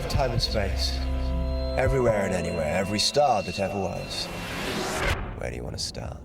time and space. Everywhere and anywhere, every star that ever was. Where do you want to start?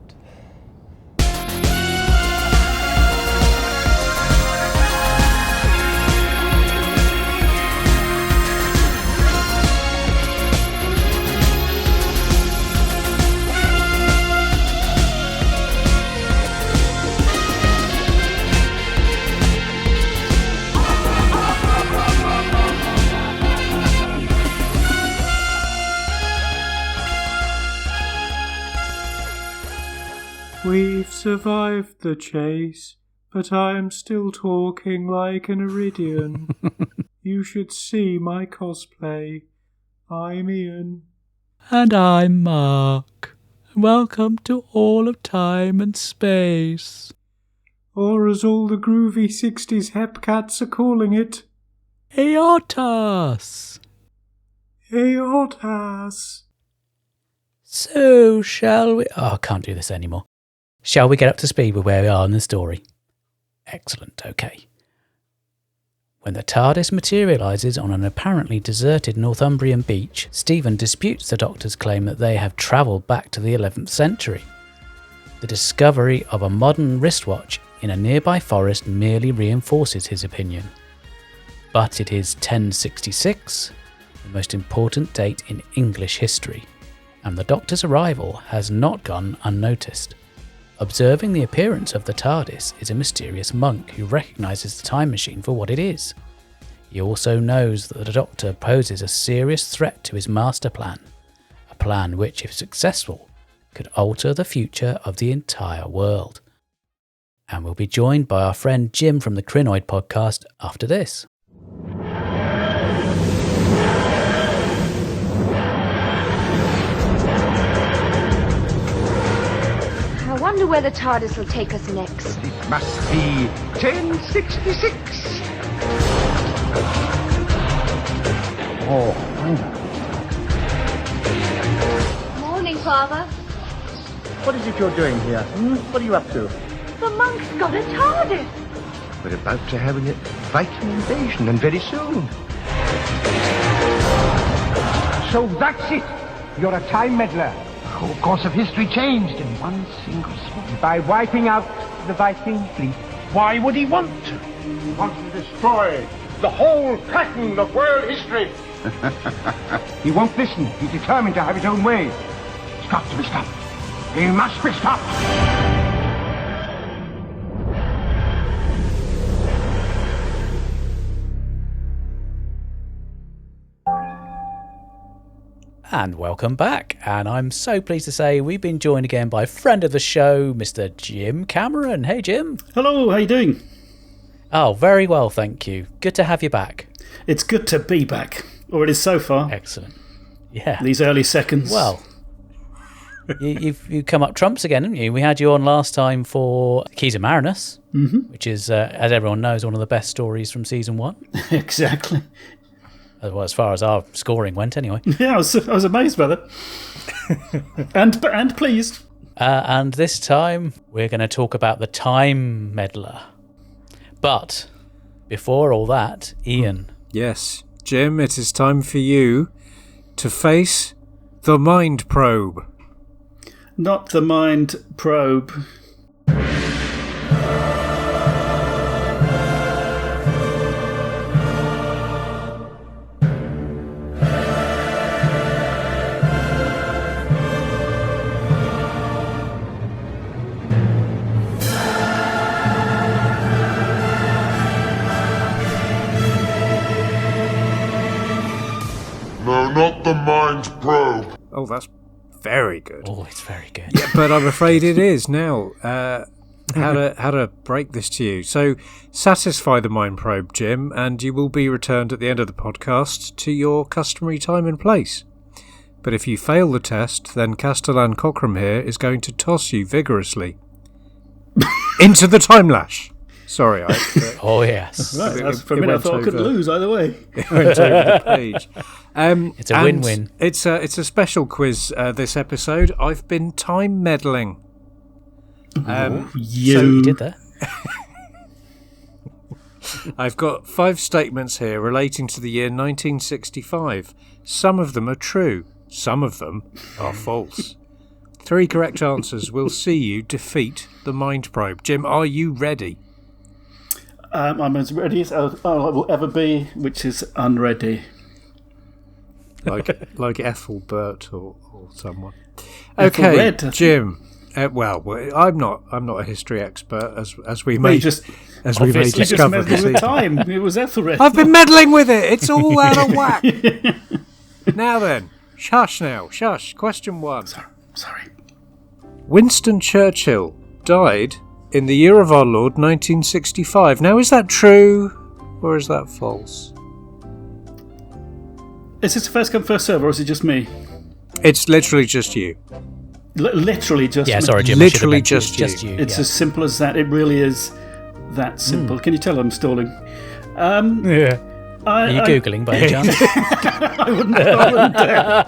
We've survived the chase, but I am still talking like an Iridian. You should see my cosplay. I'm Iain. And I'm Mark. Welcome to all of time and space. Or as all the groovy 60s hepcats are calling it, Eotas. Eotas. So shall we... Oh, I can't do this anymore. Shall we get up to speed with where we are in the story? Excellent, okay. When the TARDIS materialises on an apparently deserted Northumbrian beach, Stephen disputes the Doctor's claim that they have travelled back to the 11th century. The discovery of a modern wristwatch in a nearby forest merely reinforces his opinion. But it is 1066, the most important date in English history, and the Doctor's arrival has not gone unnoticed. Observing the appearance of the TARDIS is a mysterious monk who recognises the time machine for what it is. He also knows that the Doctor poses a serious threat to his master plan, a plan which, if successful, could alter the future of the entire world. And we'll be joined by our friend Jim from the Krynoid Podcast after this. I wonder where the TARDIS will take us next. It must be 1066. Oh, Morning, Father. what is it you're doing here? What are you up to? The monk's got a TARDIS. We're about to have a vital invasion, and very soon. So that's it. You're a time meddler. The whole course of history changed in one single swoop. By wiping out the Viking fleet. Why would he want to? He wants to destroy the whole pattern of world history. He won't listen. He's determined to have his own way. It's got to be stopped. He must be stopped. And welcome back, and I'm so pleased to say we've been joined again by friend of the show, Mr. Jim Cameron. Hey Jim. Hello, how you doing? Oh, very well, thank you. Good to have you back. It's good to be back, or it is so far. Excellent. Yeah. These early seconds. Well, you've come up trumps again, haven't you? We had you on last time for Keys of Marinus, which is, as everyone knows, one of the best stories from season 1. Exactly. Well, as far as our scoring went, anyway. Yeah, I was amazed by that. and pleased. And this time, we're going to talk about the Time Meddler. But before all that, Iain. Yes, Jim, it is time for you to face the Mind Probe. Not the Mind Probe. Not the Mind Probe. Oh, that's very good. Oh, it's very good. Yeah, but I'm afraid it is now. How to break this to you. So, satisfy the Mind Probe, Jim, and you will be returned at the end of the podcast to your customary time and place. But if you fail the test, then Castellan Cockram here is going to toss you vigorously into the time lash. Sorry, oh yes. Right, for a minute I thought I could lose either way. It went over the page. It's a win-win. It's a special quiz this episode. I've been time meddling. So you did that. I've got 5 statements here relating to the year 1965. Some of them are true. Some of them are false. 3 correct answers will see you defeat the mind probe. Jim, are you ready? I'm as ready as I will ever be, which is unready. Like Ethelbert or someone. Ethelred, Okay, Jim. Well, I'm not a history expert, as we may discover meddling with time. It was Ethelred. I've been meddling with it. It's all out of whack. Now then, shush now, shush. Question 1. Sorry. Winston Churchill died in the year of our Lord 1965. Now, is that true or is that false? Is this a first come, first serve, or is it just me? It's literally just you. Literally just me. Sorry, Jim. Literally just you. It's as simple as that. It really is that simple. Can you tell I'm stalling? Yeah. Are you Googling by any chance? I wouldn't dare.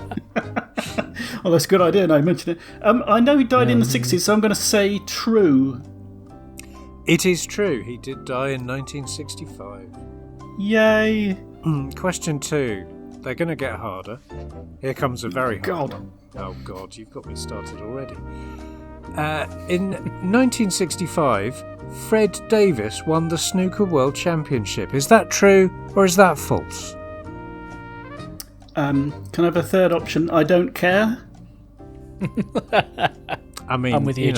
Oh, that's a good idea. Now you mentioned it. I know he died in the 60s, so I'm going to say true. It is true. He did die in 1965. Yay. Question 2. They're going to get harder. Here comes a very hard one. Oh, God, you've got me started already. In 1965, Fred Davis won the Snooker World Championship. Is that true or is that false? Can I have a third option? I don't care. I mean, I'm with you,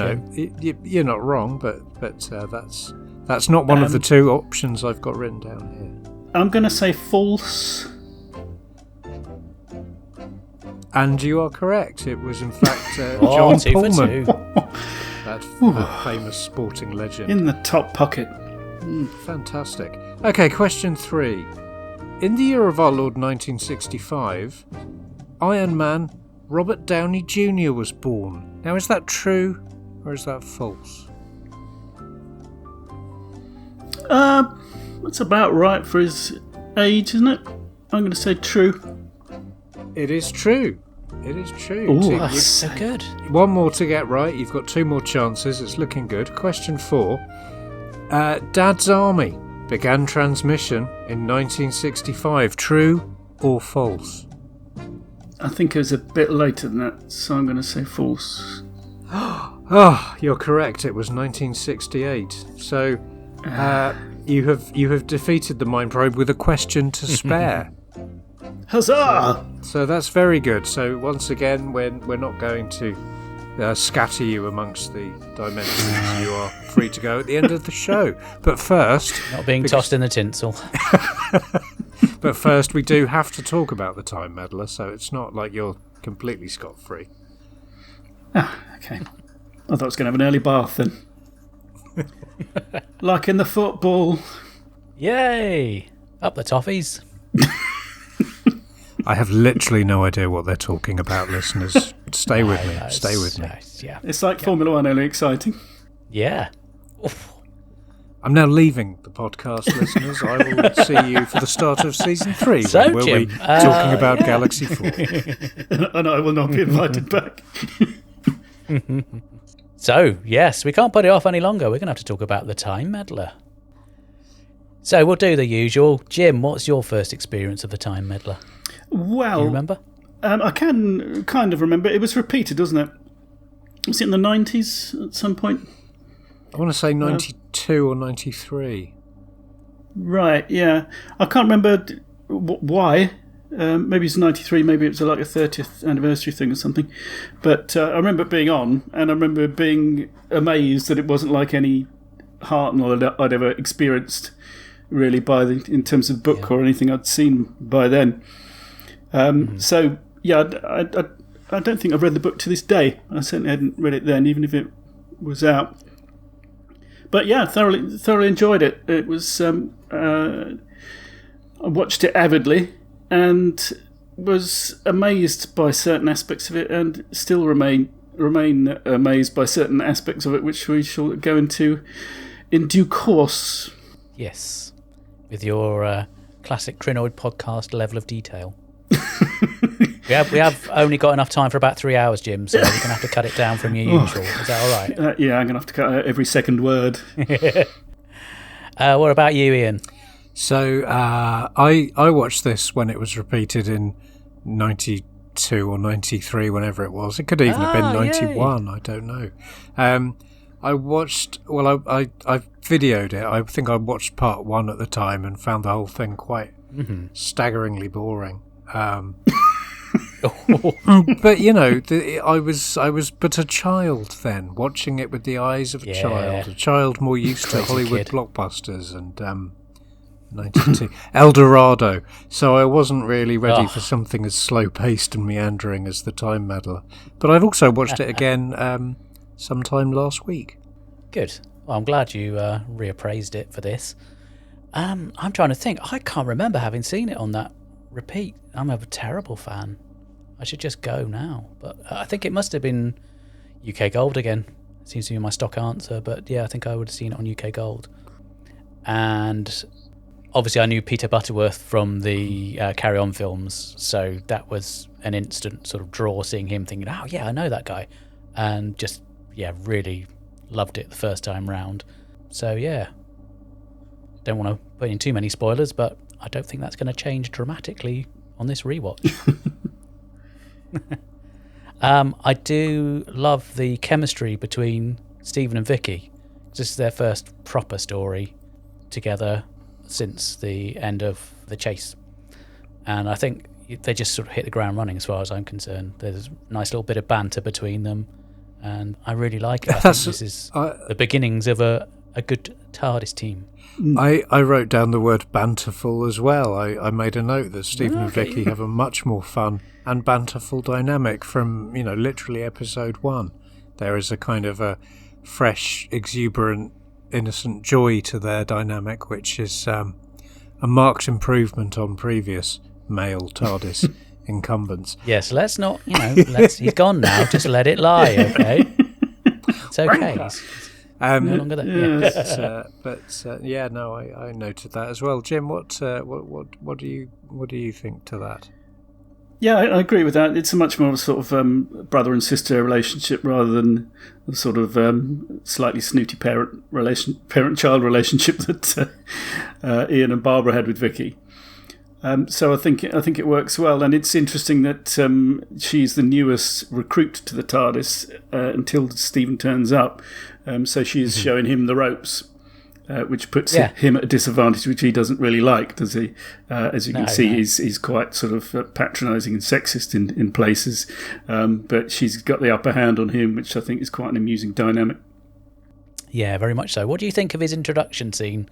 you're not wrong, but that's not one of the 2 options I've got written down here. I'm going to say false. And you are correct. It was, in fact, John 2 for Pullman, 2. that famous sporting legend. In the top pocket. Fantastic. Okay, question 3. In the year of our Lord 1965, Iron Man Robert Downey Jr. was born. Now, is that true or is that false? That's about right for his age, isn't it? I'm going to say true. It is true. It is true. Ooh, That's so good. One more to get right. You've got 2 more chances. It's looking good. Question 4. Dad's Army began transmission in 1965. True or false? I think it was a bit later than that, so I'm going to say false. Oh, you're correct. It was 1968. So you have defeated the mind probe with a question to spare. Huzzah! So that's very good. So once again, we're not going to scatter you amongst the dimensions. You are free to go at the end of the show. But first... Not being tossed in the tinsel. But first, we do have to talk about the Time Meddler, so it's not like you're completely scot-free. Okay. I thought I was going to have an early bath then. Like in the football. Yay! Up the toffees. I have literally no idea what they're talking about, listeners. Stay with me. Stay with me. Yeah. It's like Formula One, only exciting. Yeah. Oof. I'm now leaving the podcast, listeners. I will see you for the start of season 3, So, when we'll Jim, be talking about Galaxy 4. And I will not be invited back. So, yes, we can't put it off any longer. We're going to have to talk about the Time Meddler. So we'll do the usual. Jim, what's your first experience of the Time Meddler? Well, Do you remember? I can kind of remember. It was repeated, wasn't it? Was it in the 90s at some point? I want to say 92 or 93. Right, yeah. I can't remember why. Maybe it's 93, maybe it was like a 30th anniversary thing or something. But I remember it being on, and I remember being amazed that it wasn't like any Hartnell I'd ever experienced, really, in terms of book or anything I'd seen by then. So, yeah, I don't think I've read the book to this day. I certainly hadn't read it then, even if it was out. But yeah, thoroughly enjoyed it. It was I watched it avidly and was amazed by certain aspects of it, and still remain amazed by certain aspects of it, which we shall go into in due course. Yes, with your classic Krynoid Podcast level of detail. We have only got enough time for about 3 hours, Jim, so we're going to have to cut it down from your usual. Is that all right? Yeah, I'm going to have to cut out every second word. What about you, Ian? So I watched this when it was repeated in 92 or 93, whenever it was. It could even have been 91, yay. I don't know. I watched, I videoed it. I think I watched part 1 at the time and found the whole thing quite staggeringly boring. But you know, I was but a child then, watching it with the eyes of a child more used to Hollywood blockbusters and 92 El Dorado. So I wasn't really ready for something as slow paced and meandering as the Time Meddler. But I've also watched it again sometime last week. Good. Well, I'm glad you reappraised it for this. I'm trying to think. I can't remember having seen it on that repeat. I'm a terrible fan. I should just go now. But I think it must have been UK Gold again. Seems to be my stock answer. But yeah, I think I would have seen it on UK Gold. And obviously I knew Peter Butterworth from the Carry On films. So that was an instant sort of draw, seeing him, thinking, oh yeah, I know that guy. And just, really loved it the first time round. So yeah. Don't want to put in too many spoilers, but I don't think that's going to change dramatically on this rewatch. I do love the chemistry between Stephen and Vicky. This is their first proper story together since the end of The Chase. And I think they just sort of hit the ground running as far as I'm concerned. There's a nice little bit of banter between them, and I really like it. I think this is the beginnings of a good TARDIS team. I wrote down the word banterful as well. I made a note that Stephen and Vicky have a much more fun and banterful dynamic from, literally episode 1. There is a kind of a fresh, exuberant, innocent joy to their dynamic, which is a marked improvement on previous male TARDIS incumbents. Yes, let's not, he's gone now, just let it lie, okay? It's okay. No longer there. I noted that as well. Jim, what do you think to that? Yeah, I agree with that. It's a much more sort of brother and sister relationship rather than the sort of slightly snooty parent-child relationship that Iain and Barbara had with Vicky. So I think it works well, and it's interesting that she's the newest recruit to the TARDIS until Stephen turns up. So she's showing him the ropes, which puts him at a disadvantage, which he doesn't really like, does he? As you can see, he's quite sort of patronising and sexist in places, but she's got the upper hand on him, which I think is quite an amusing dynamic. Yeah, very much so. What do you think of his introduction scene?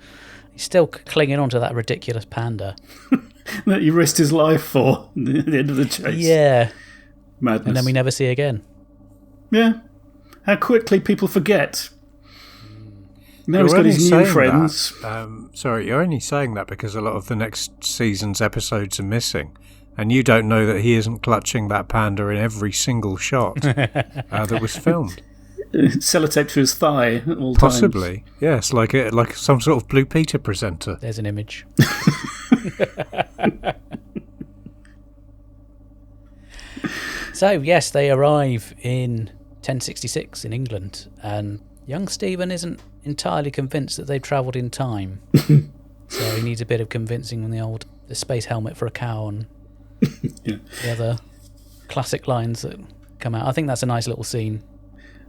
He's still clinging on to that ridiculous panda. That he risked his life for at the end of The Chase. Yeah. Madness. And then we never see again. Yeah. How quickly people forget. Now he's got his new friends. You're only saying that because a lot of the next season's episodes are missing. And you don't know that he isn't clutching that panda in every single shot that was filmed. Sellotape to his thigh at all times. Possibly, yes, like some sort of Blue Peter presenter. There's an image. So, yes, they arrive in 1066 in England, and young Stephen isn't entirely convinced that they've travelled in time. So he needs a bit of convincing on the space helmet for a cow and the other classic lines that come out. I think that's a nice little scene.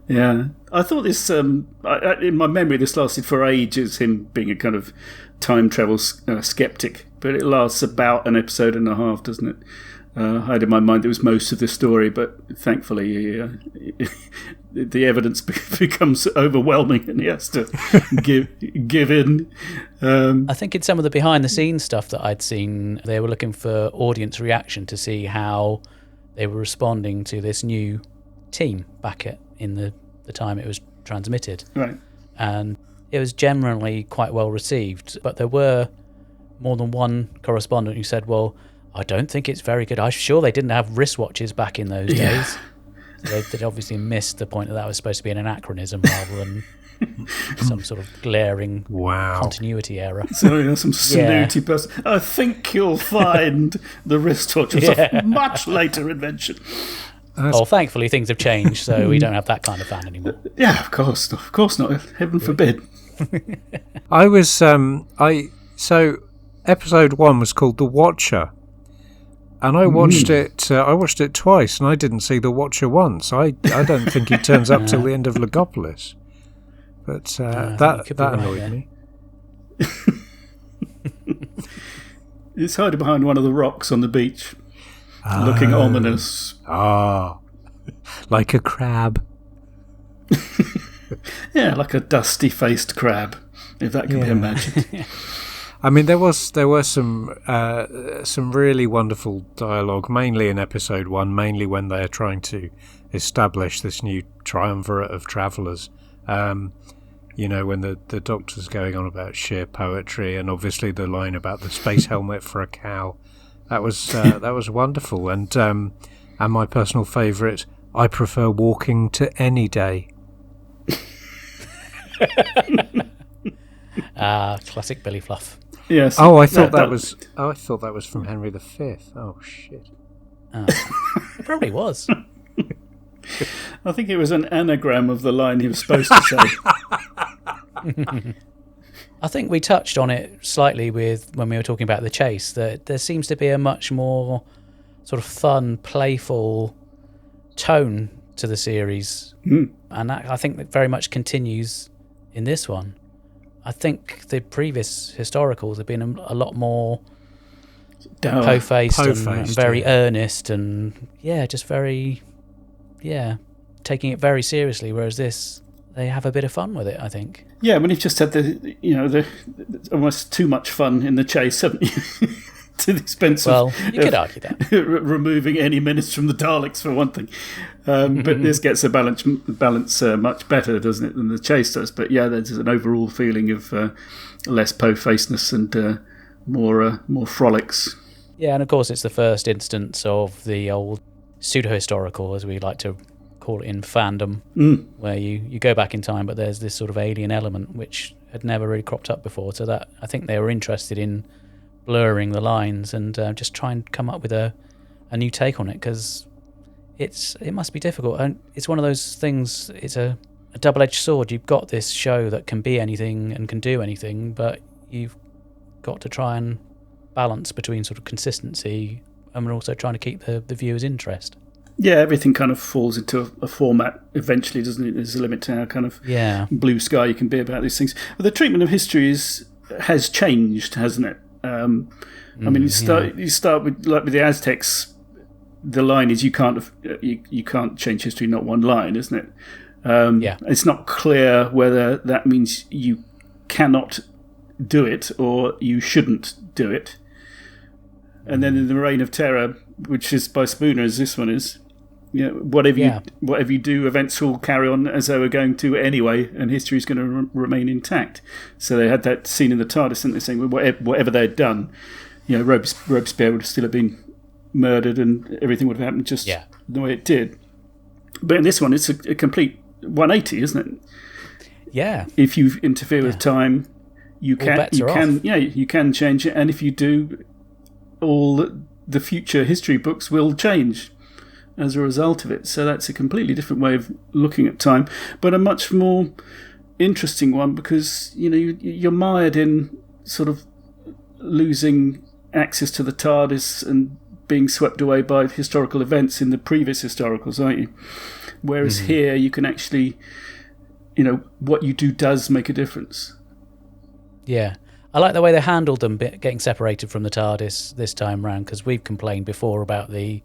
Yeah, I thought this, in my memory, this lasted for ages, him being a kind of time travel skeptic, but it lasts about an episode and a half, doesn't it? I had in my mind it was most of the story, but thankfully the evidence becomes overwhelming and he has to give in. I think in some of the behind-the-scenes stuff that I'd seen, they were looking for audience reaction to see how they were responding to this new team back in the time it was transmitted. Right. And it was generally quite well received, but there were more than one correspondent who said, well, I don't think it's very good. I'm sure they didn't have wristwatches back in those days. So they'd obviously missed the point that was supposed to be an anachronism rather than some sort of glaring continuity error. So there's some snooty person. I think you'll find the wristwatch was a much later invention. Well, thankfully things have changed, so we don't have that kind of fan anymore. Yeah, of course not. Heaven forbid. I was so episode 1 was called The Watcher, and I watched it. I watched it twice, and I didn't see The Watcher once. I don't think he turns up till the end of Legopolis, but that annoyed me. It's hiding behind one of the rocks on the beach, looking ominous. Like a crab. Yeah, like a dusty-faced crab, if that can be imagined. I mean, there were some really wonderful dialogue, mainly in episode 1, mainly when they are trying to establish this new triumvirate of travellers. You know, when the Doctor's going on about sheer poetry, and obviously the line about the space helmet for a cow. That was wonderful, and my personal favourite, I prefer walking to any day. Classic Billy Fluff. Yes. Oh, I thought that was from Henry V. Oh shit. It probably was. I think it was an anagram of the line he was supposed to say. I think we touched on it slightly when we were talking about the chase, that there seems to be a much more sort of fun, playful tone to the series. And that, I think, that very much continues in this one. I think the previous historicals have been a lot more po-faced and very earnest, and just very, taking it very seriously, whereas this, they have a bit of fun with it, I think. Yeah, when you've just had the almost too much fun in the chase, haven't you? To the expense of... Well, you could argue that. Removing any menace from the Daleks, for one thing. But this gets a balance much better, doesn't it, than the chase does. But yeah, there's an overall feeling of less po-facedness and more frolics. Yeah, and of course it's the first instance of the old pseudo-historical, as we like to call it in fandom, where you go back in time, but there's this sort of alien element which had never really cropped up before. So that, I think they were interested in blurring the lines and just try and come up with a new take on it, because it must be difficult. And it's one of those things, it's a double-edged sword. You've got this show that can be anything and can do anything, but you've got to try and balance between sort of consistency and also trying to keep the viewer's interest. Yeah, everything kind of falls into a format eventually, doesn't it? There's a limit to how kind of blue sky you can be about these things. But the treatment of history has changed, hasn't it? I mean, you start with, like with the Aztecs, the line is you can't change history, not one line, isn't it? It's not clear whether that means you cannot do it or you shouldn't do it. And then in the Reign of Terror, which is by Spooner, as this one is, whatever you do, events will carry on as they were going to anyway, and history is going to remain intact. So they had that scene in the TARDIS, and they're saying whatever they had done, Robespierre would still have been murdered, and everything would have happened just the way it did. But in this one, it's a complete 180, isn't it? Yeah. If you interfere with time, you can change it, and if you do, all the future history books will change as a result of it. So that's a completely different way of looking at time, but a much more interesting one, because you're mired in sort of losing access to the TARDIS and being swept away by historical events in the previous historicals, aren't you? Whereas here you can actually, what you do does make a difference. Yeah. I like the way they handled them getting separated from the TARDIS this time round, because we've complained before about the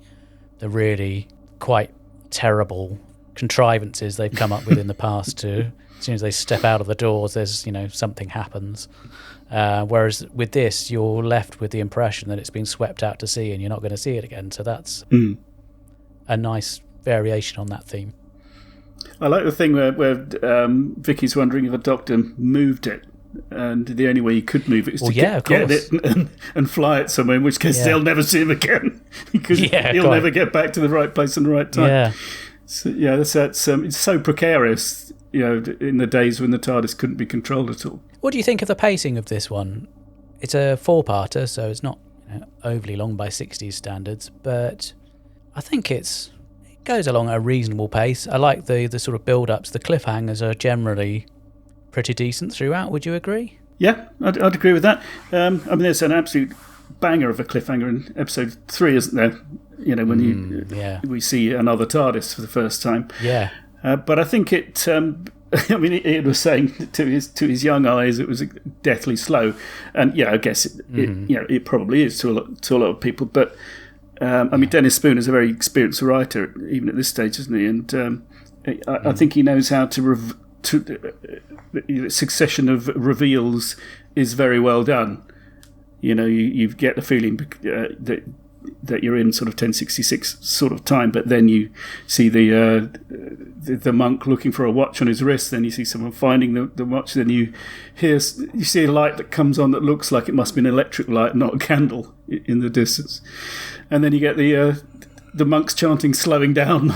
really quite terrible contrivances they've come up with in the past to, as soon as they step out of the doors, there's, something happens. Whereas with this, you're left with the impression that it's been swept out to sea and you're not going to see it again. So that's a nice variation on that theme. I like the thing where Vicky's wondering if a doctor moved it. And the only way you could move it is to get it and fly it somewhere, in which case they'll never see him again, because he'll never get back to the right place in the right time. Yeah, so, that's it's so precarious, in the days when the TARDIS couldn't be controlled at all. What do you think of the pacing of this one? It's a 4-parter, so it's not overly long by 60s standards, but I think it goes along at a reasonable pace. I like the sort of build-ups. The cliffhangers are generally pretty decent throughout. Would you agree? Yeah, I'd agree with that. I mean, there's an absolute banger of a cliffhanger in episode 3, isn't there? You know, when we see another TARDIS for the first time. Yeah. But I think it. I mean, Iain was saying to his young eyes, it was deathly slow, and I guess it probably is to a lot of people. But I mean, Dennis Spooner is a very experienced writer, even at this stage, isn't he? And I think he knows how to the succession of reveals is very well done. You know, you get the feeling that you're in sort of 1066 sort of time, but then you see the monk looking for a watch on his wrist, then you see someone finding the watch, then you see a light that comes on that looks like it must be an electric light, not a candle, in the distance, and then you get the monks chanting slowing down,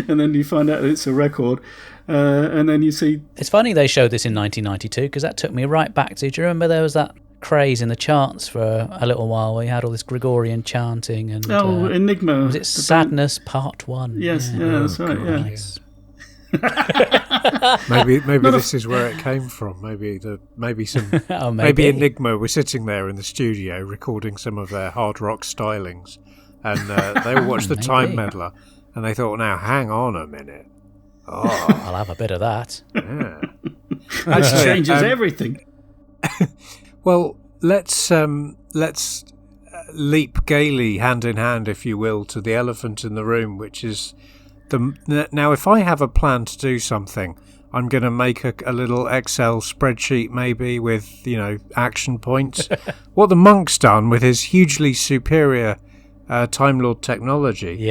and then you find out that it's a record, and then you see... It's funny they showed this in 1992, because that took me right back to... Do you remember there was that craze in the charts for a little while where you had all this Gregorian chanting and... Enigma. Was it Sadness Part 1? Yes, that's right, Christ. Maybe this is where it came from. Maybe Enigma were sitting there in the studio recording some of their hard rock stylings, and they all watched the Time Meddler, and they thought, now hang on a minute, I'll have a bit of that. Yeah. That changes everything. Well, let's leap gaily hand in hand, if you will, to the elephant in the room, which is now. If I have a plan to do something, I'm going to make a little Excel spreadsheet, maybe with action points. What the monk's done with his hugely superior Time Lord technology,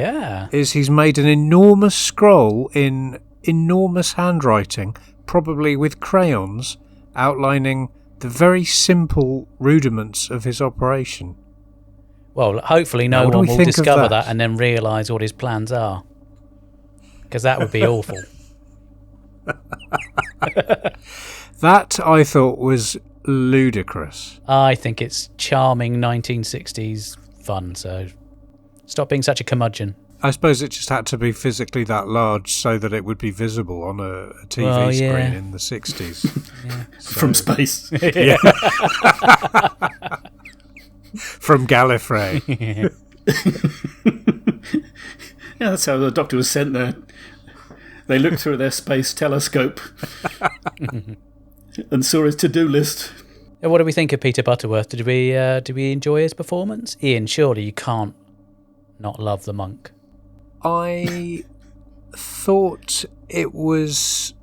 is he's made an enormous scroll in enormous handwriting, probably with crayons, outlining the very simple rudiments of his operation. Well, hopefully no one will discover that and then realise what his plans are. Because that would be awful. That, I thought, was ludicrous. I think it's charming 1960s fun, so stop being such a curmudgeon. I suppose it just had to be physically that large so that it would be visible on a TV screen in the 60s. From space. Yeah. From Gallifrey. Yeah, that's how the Doctor was sent there. They looked through their space telescope and saw his to-do list. What do we think of Peter Butterworth? Did we enjoy his performance? Iain, surely you can't not love the monk. I thought it was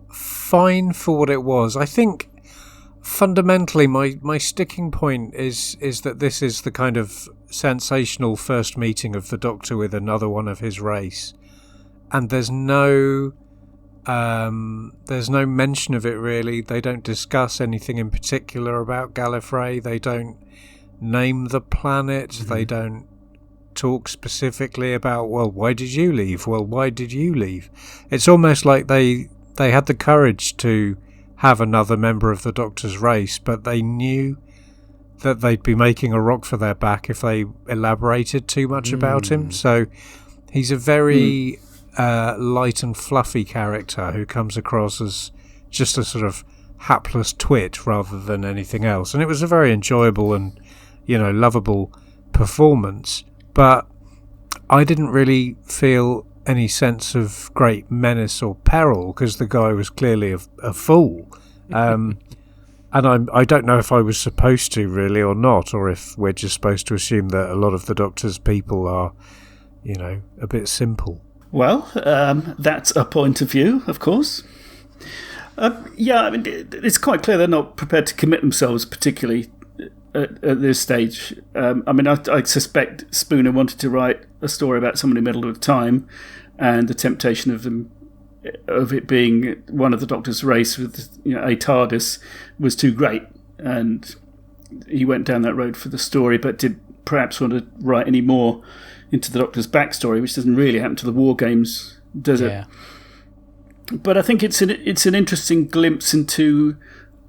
fine for what it was. I think fundamentally my sticking point is that this is the kind of sensational first meeting of the Doctor with another one of his race, and there's no mention of it really. They don't discuss anything in particular about Gallifrey. They don't name the planet. They don't talk specifically about, well, why did you leave? Well, why did you leave? It's almost like they had the courage to have another member of the Doctor's race, but they knew that they'd be making a rock for their back if they elaborated too much about him. So he's a very light and fluffy character who comes across as just a sort of hapless twit rather than anything else. And it was a very enjoyable and lovable performance. But I didn't really feel any sense of great menace or peril because the guy was clearly a fool. And I don't know if I was supposed to really or not, or if we're just supposed to assume that a lot of the Doctor's people are, a bit simple. Well, that's a point of view, of course. I mean, it's quite clear they're not prepared to commit themselves particularly at this stage. I mean, I suspect Spooner wanted to write a story about someone who meddled with time, and the temptation of it being one of the Doctor's race with a TARDIS was too great, and he went down that road for the story, but did perhaps want to write any more into the Doctor's backstory, which doesn't really happen to the War Games, does it? But I think it's an interesting glimpse into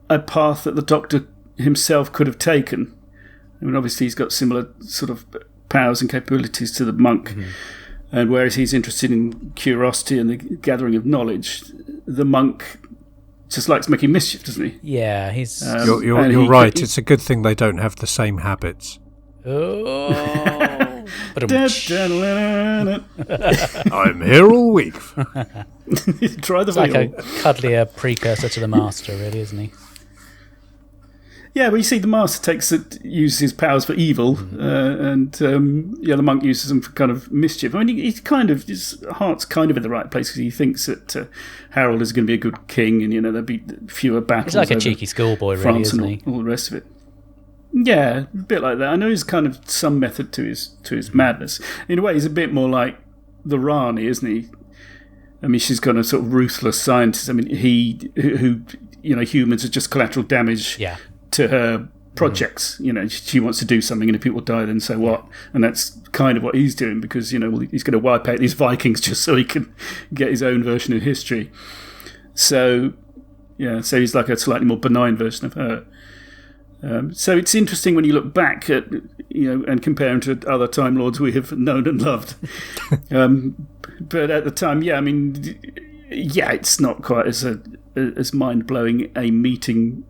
a path that the Doctor himself could have taken. I mean, obviously he's got similar sort of powers and capabilities to the monk, and whereas he's interested in curiosity and the gathering of knowledge, the monk just likes making mischief, doesn't he? Yeah, he's... You're right. It's a good thing they don't have the same habits. Oh. I'm here all week. Try the It's like a cuddlier precursor to the Master, really, isn't he? Yeah, well, you see, the Master uses his powers for evil, and the monk uses them for kind of mischief. I mean, his heart's kind of in the right place because he thinks that Harold is going to be a good king, and there'll be fewer battles. He's like a cheeky schoolboy, really, France isn't and he? all the rest of it. Yeah, a bit like that. I know there's kind of some method to his madness. In a way, he's a bit more like the Rani, isn't he? I mean, she's got a sort of ruthless scientist. I mean, who humans are just collateral damage. Yeah. To her projects, she wants to do something, and if people die, then so what? And that's kind of what he's doing because he's going to wipe out these Vikings just so he can get his own version of history. So he's like a slightly more benign version of her. So it's interesting when you look back at and compare him to other Time Lords we have known and loved. But at the time, it's not quite as mind blowing a meeting.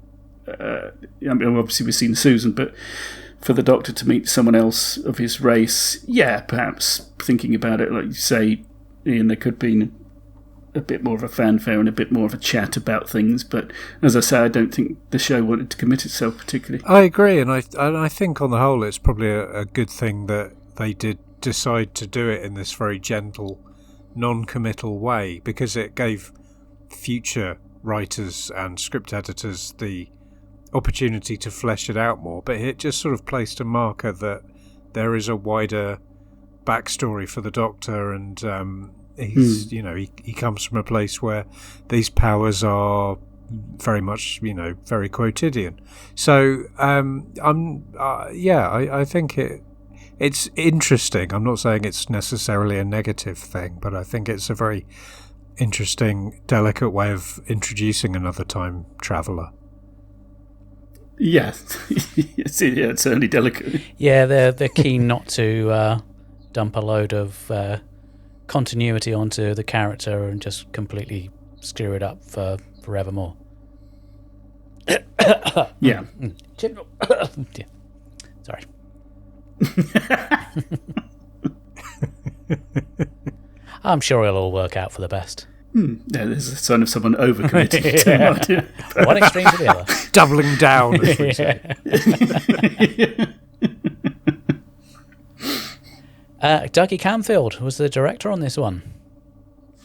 Obviously we've seen Susan, but for the Doctor to meet someone else of his race, perhaps thinking about it, like you say, Ian, there could have been a bit more of a fanfare and a bit more of a chat about things. But as I say, I don't think the show wanted to commit itself particularly. I agree, and I think on the whole it's probably a good thing that they did decide to do it in this very gentle, non-committal way, because it gave future writers and script editors the opportunity to flesh it out more, but it just sort of placed a marker that there is a wider backstory for the Doctor, and he's he comes from a place where these powers are very much very quotidian. So I think it's interesting. I'm not saying it's necessarily a negative thing, but I think it's a very interesting, delicate way of introducing another time traveller. Yeah, it's certainly delicate. Yeah, they're keen not to dump a load of continuity onto the character and just completely screw it up for forevermore. Yeah. Sorry. I'm sure it'll all work out for the best. Yeah, there's a sign of someone overcommitted to an idea. One extreme to the other. Doubling down, as we say. Dougie Camfield was the director on this one.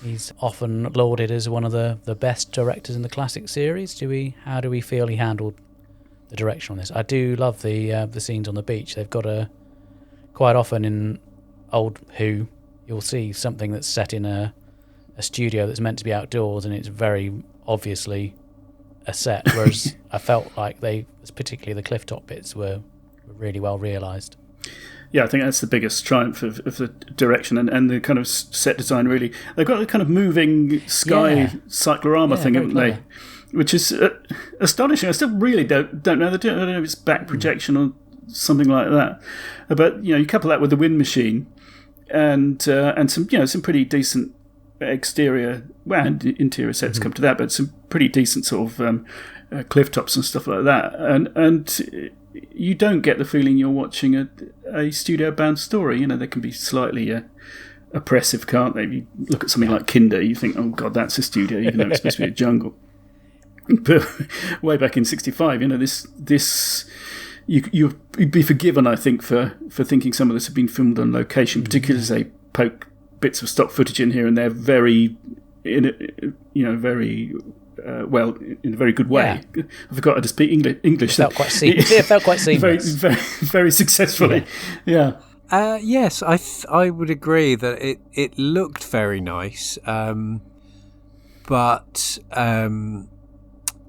He's often lauded as one of the best directors in the classic series. How do we feel he handled the direction on this? I do love the scenes on the beach. They've got quite often in old Who, you'll see something that's set in a studio that's meant to be outdoors, and it's very obviously a set, whereas I felt like particularly the clifftop bits were really well realised. Yeah, I think that's the biggest triumph of the direction and the kind of set design, really. They've got a kind of moving sky cyclorama thing, haven't they? Which is astonishing. I still really don't know. I don't know if it's back projection or something like that. But, you couple that with the wind machine and some, some pretty decent exterior and interior sets come to that, but some pretty decent sort of cliff tops and stuff like that, and you don't get the feeling you're watching a studio bound story. They can be slightly oppressive, can't they? If you look at something like Kinder, you think, oh god, that's a studio, even though it's supposed to be a jungle. But way back in '65, this you'd be forgiven, I think, for thinking some of this had been filmed on location, particularly as they poke bits of stock footage in here and they're very in a very good way. Yeah. I forgot how to speak English. It felt quite seamless. very, very successfully. Yeah. Yes, I would agree that it looked very nice, but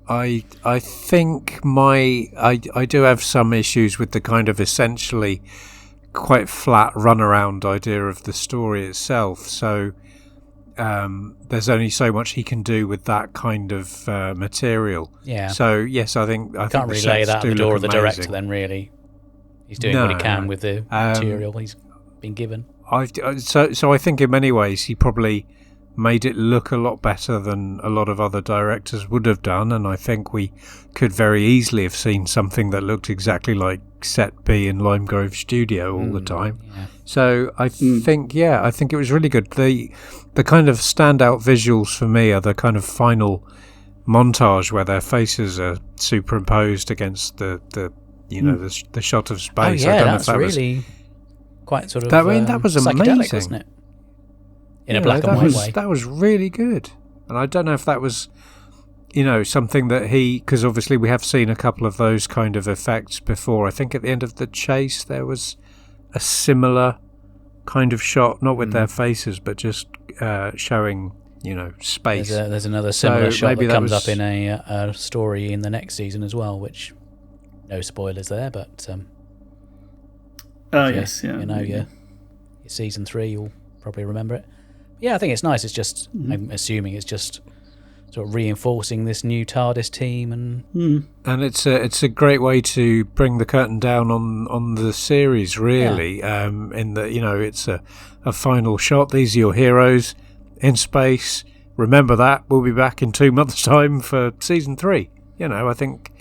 I think I do have some issues with the kind of essentially quite flat runaround idea of the story itself. So there's only so much he can do with that kind of material. Yeah. So yes, I think can't really lay that at the door of the director. Then really, he's doing what he can with the material he's been given. So I think in many ways he probably made it look a lot better than a lot of other directors would have done, and I think we could very easily have seen something that looked exactly like Set B in Lime Grove Studio all the time. Yeah. So I think it was really good. The kind of standout visuals for me are the kind of final montage where their faces are superimposed against the shot of space. Oh yeah, I don't know that's if that really was, quite sort of. that was psychedelic, amazing, wasn't it? In a black and white way. That was really good, and I don't know if that was, something that because obviously we have seen a couple of those kind of effects before. I think at the end of the chase there was a similar kind of shot, not with their faces, but just showing, space. There's another similar shot that comes up in a story in the next season as well, which no spoilers there, but yes, yeah, your season 3, you'll probably remember it. Yeah, I think it's nice. It's just, I'm assuming it's just sort of reinforcing this new TARDIS team, and it's a great way to bring the curtain down on the series, really. In that it's a final shot. These are your heroes in space. Remember that. We'll be back in 2 months' time for season 3. I think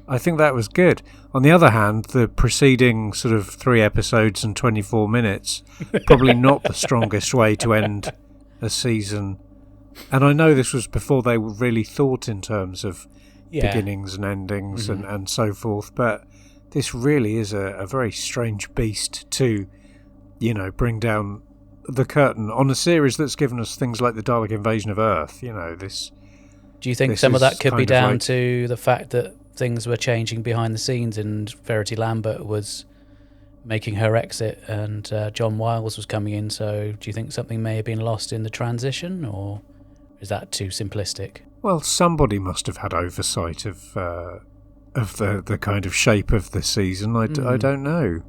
that was good. On the other hand, the preceding sort of 3 episodes and 24 minutes, probably not the strongest way to end a season. And I know this was before they really thought in terms of beginnings and endings and so forth, but this really is a very strange beast to, bring down the curtain on a series that's given us things like the Dalek invasion of Earth. Do you think some of that could be down to the fact that things were changing behind the scenes and Verity Lambert was making her exit and John Wiles was coming in, so do you think something may have been lost in the transition, or is that too simplistic? Well, somebody must have had oversight of the kind of shape of the season. I don't know.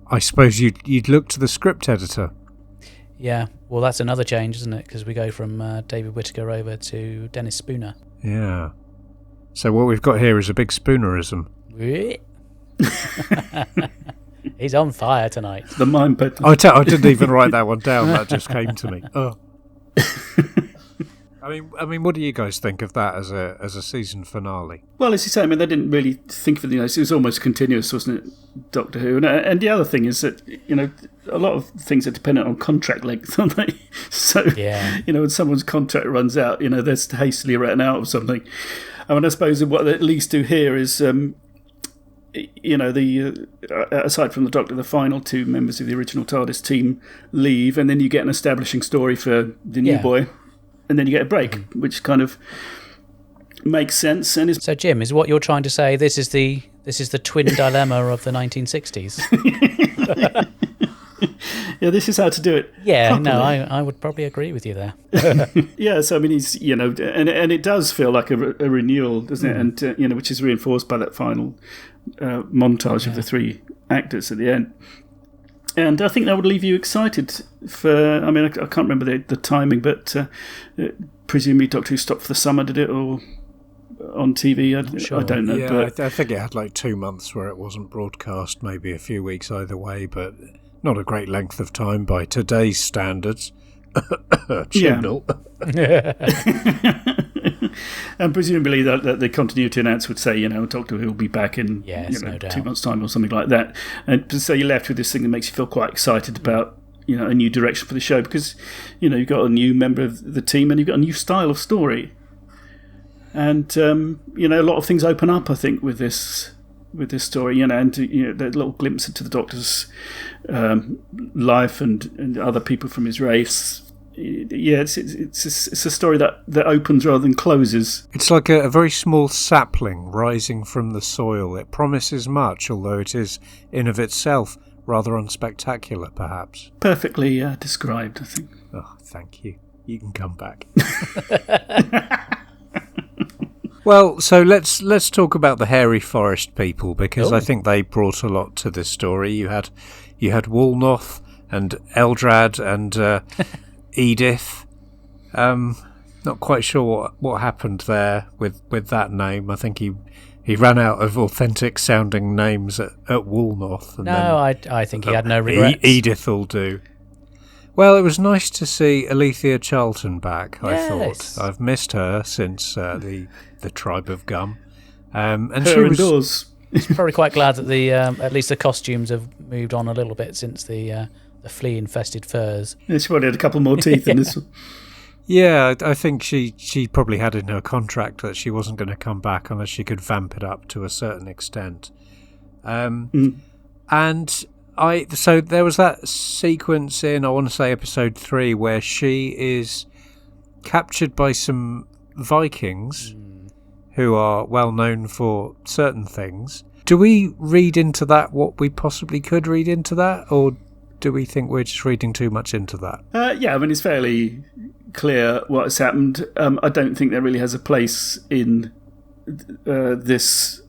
I suppose you'd look to the script editor. Yeah, well, that's another change, isn't it? Because we go from David Whittaker over to Dennis Spooner. Yeah. So what we've got here is a big Spoonerism. He's on fire tonight. The mind pit. I didn't even write that one down. That just came to me. Oh. I mean, what do you guys think of that as a season finale? Well, as you say, they didn't really think of it. It was almost continuous, wasn't it, Doctor Who? And the other thing is that a lot of things are dependent on contract length, aren't they? So when someone's contract runs out, they're hastily written out of something. I suppose what they at least do here is, aside from the Doctor, the final 2 members of the original TARDIS team leave, and then you get an establishing story for the new boy, and then you get a break, which kind of makes sense. And so, Jim, is what you're trying to say? This is the twin dilemma of the 1960s. Yeah, this is how to do it. Yeah, properly. no, I would probably agree with you there. Yeah, so he's and it does feel like a renewal, doesn't it? And which is reinforced by that final montage of the 3 actors at the end. And I think that would leave you excited for. I can't remember the timing, but presumably Doctor Who stopped for the summer, did it, or on TV? I don't know. Yeah, but I think it had like 2 months where it wasn't broadcast, maybe a few weeks either way, but not a great length of time by today's standards. Chibnall. And presumably the continuity announcer would say, Doctor Who will be back in no doubt. 2 months' time or something like that. And so you're left with this thing that makes you feel quite excited about a new direction for the show, because you've got a new member of the team and you've got a new style of story. And a lot of things open up, I think, with this story, and the little glimpse into the Doctor's life and other people from his race. Yeah, it's a story that opens rather than closes. It's like a very small sapling rising from the soil. It promises much, although it is in of itself rather unspectacular, perhaps. Perfectly described, I think. Oh, thank you. You can come back. Well, so let's talk about the hairy forest people, because I think they brought a lot to this story. You had Woolnoth and Eldrad and Edith. Not quite sure what happened there with that name. I think he ran out of authentic sounding names at Woolnoth. And I think he had no regrets. Edith will do. Well, it was nice to see Alethea Charlton back, I Yes. thought. I've missed her since the Tribe of Gum. And Her she was indoors. Probably quite glad that the at least the costumes have moved on a little bit since the flea-infested furs. Yeah, she probably had a couple more teeth in this one. Yeah, I think she probably had in her contract that she wasn't going to come back unless she could vamp it up to a certain extent. And so there was that sequence in, I want to say, episode 3, where she is captured by some Vikings who are well known for certain things. Do we read into that what we possibly could read into that, or do we think we're just reading too much into that? Yeah, I mean, it's fairly clear what has happened. I don't think there really has a place in this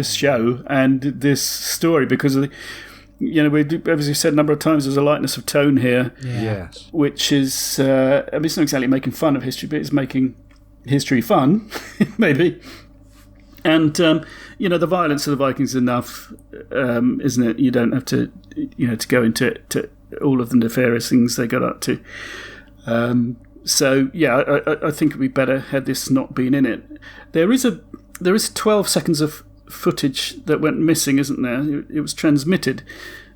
show and this story because of the, as we've said a number of times, there's a lightness of tone here. Yeah. Yes. Which is, I mean, it's not exactly making fun of history, but it's making history fun, maybe. And, the violence of the Vikings is enough, isn't it? You don't have to, to go into it, to all of the nefarious things they got up to. I think it'd be better had this not been in it. There is 12 seconds of footage that went missing, isn't there? It was transmitted,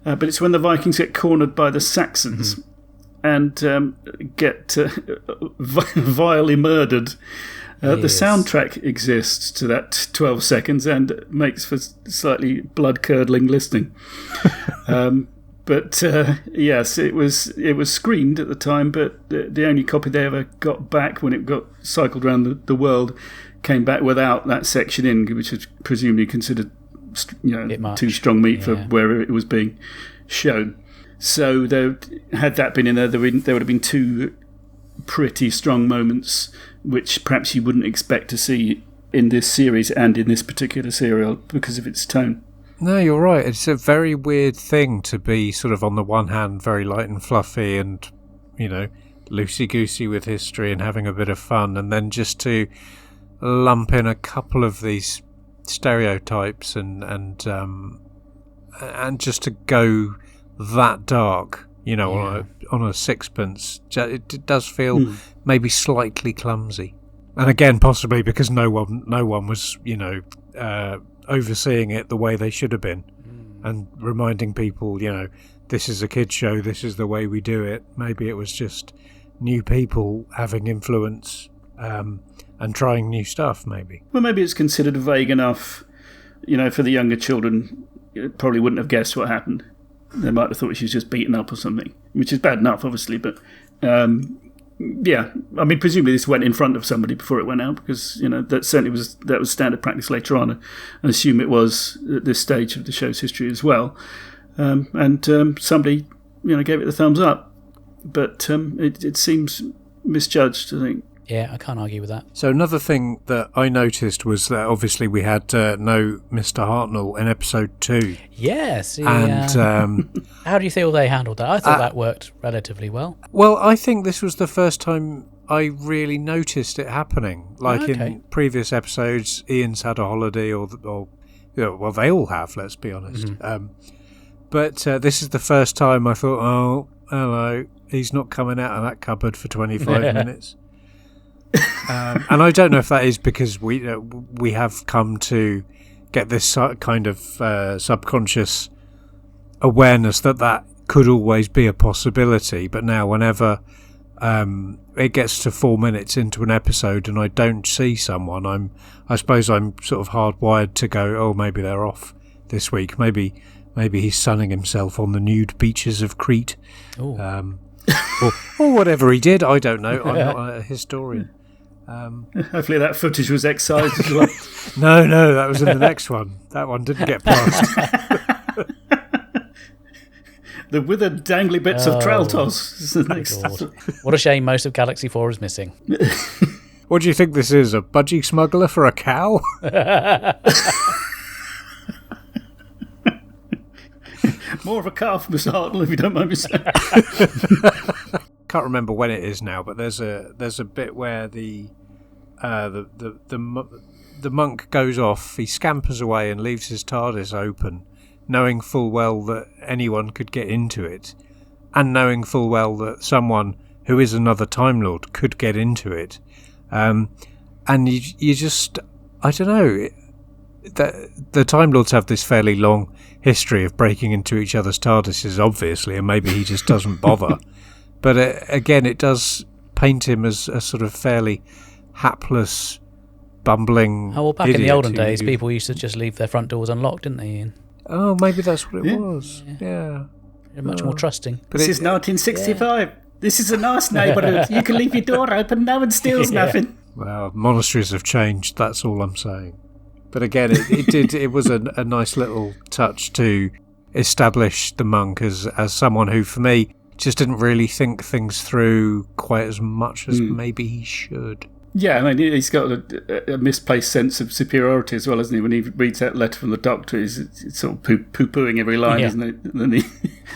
but it's when the Vikings get cornered by the Saxons and get vilely murdered. The soundtrack exists to that 12 seconds and makes for slightly blood-curdling listening. But yes, it was screened at the time, but the only copy they ever got back when it got cycled around the world came back without that section in, which was presumably considered too strong meat for where it was being shown. So had that been in there, there would have been two pretty strong moments which perhaps you wouldn't expect to see in this series and in this particular serial because of its tone. No, you're right. It's a very weird thing to be sort of on the one hand very light and fluffy and, loosey-goosey with history and having a bit of fun, and then just to lump in a couple of these stereotypes and just to go that dark, on a sixpence. It does feel maybe slightly clumsy. And again, possibly because no one was, overseeing it the way they should have been and reminding people, this is a kid's show, this is the way we do it. Maybe it was just new people having influence and trying new stuff, maybe. Well, maybe it's considered vague enough, for the younger children, probably wouldn't have guessed what happened. They might have thought she was just beaten up or something, which is bad enough, obviously, but yeah, I mean, presumably this went in front of somebody before it went out because, that was standard practice later on, and I assume it was at this stage of the show's history as well. Somebody, gave it the thumbs up, but it seems misjudged, I think. Yeah, I can't argue with that. So another thing that I noticed was that obviously we had no Mr. Hartnell in episode 2. Yes. And how do you feel they handled that? I thought that worked relatively well. Well, I think this was the first time I really noticed it happening. Like in previous episodes, Iain's had a holiday, or well, they all have. Let's be honest. Mm-hmm. But this is the first time I thought, oh, hello, he's not coming out of that cupboard for 25 minutes. And I don't know if that is because we have come to get this kind of subconscious awareness that could always be a possibility. But now, whenever it gets to 4 minutes into an episode and I don't see someone, I suppose I'm sort of hardwired to go, oh, maybe they're off this week. Maybe he's sunning himself on the nude beaches of Crete, or whatever he did. I don't know. I'm not a historian. Hopefully that footage was excised as well. No, that was in the next one. That one didn't get past. The withered, dangly bits of Traltos is the next. What a shame most of Galaxy 4 is missing. What do you think this is, a budgie smuggler for a cow? More of a calf, Miss Hartnell, if you don't mind me saying. Can't remember when it is now, but there's a bit where the monk goes off, he scampers away and leaves his TARDIS open, knowing full well that anyone could get into it, and knowing full well that someone who is another Time Lord could get into it. And you just, I don't know, the Time Lords have this fairly long history of breaking into each other's TARDISes, obviously, and maybe he just doesn't bother. But again, it does paint him as a sort of fairly hapless, bumbling Oh, well, back in the idiot olden days, people used to just leave their front doors unlocked, didn't they, Ian? Oh, maybe that's what it was. Yeah. They're much more trusting. But This is 1965. This is a nice neighbourhood. You can leave your door open, no one steals nothing. Well, monasteries have changed, that's all I'm saying. But again, it was a nice little touch to establish the monk as someone who, for me, just didn't really think things through quite as much as maybe he should. Yeah, I mean, he's got a misplaced sense of superiority as well, hasn't he? When he reads that letter from the doctor, he's sort of poo-pooing every line, isn't it? And then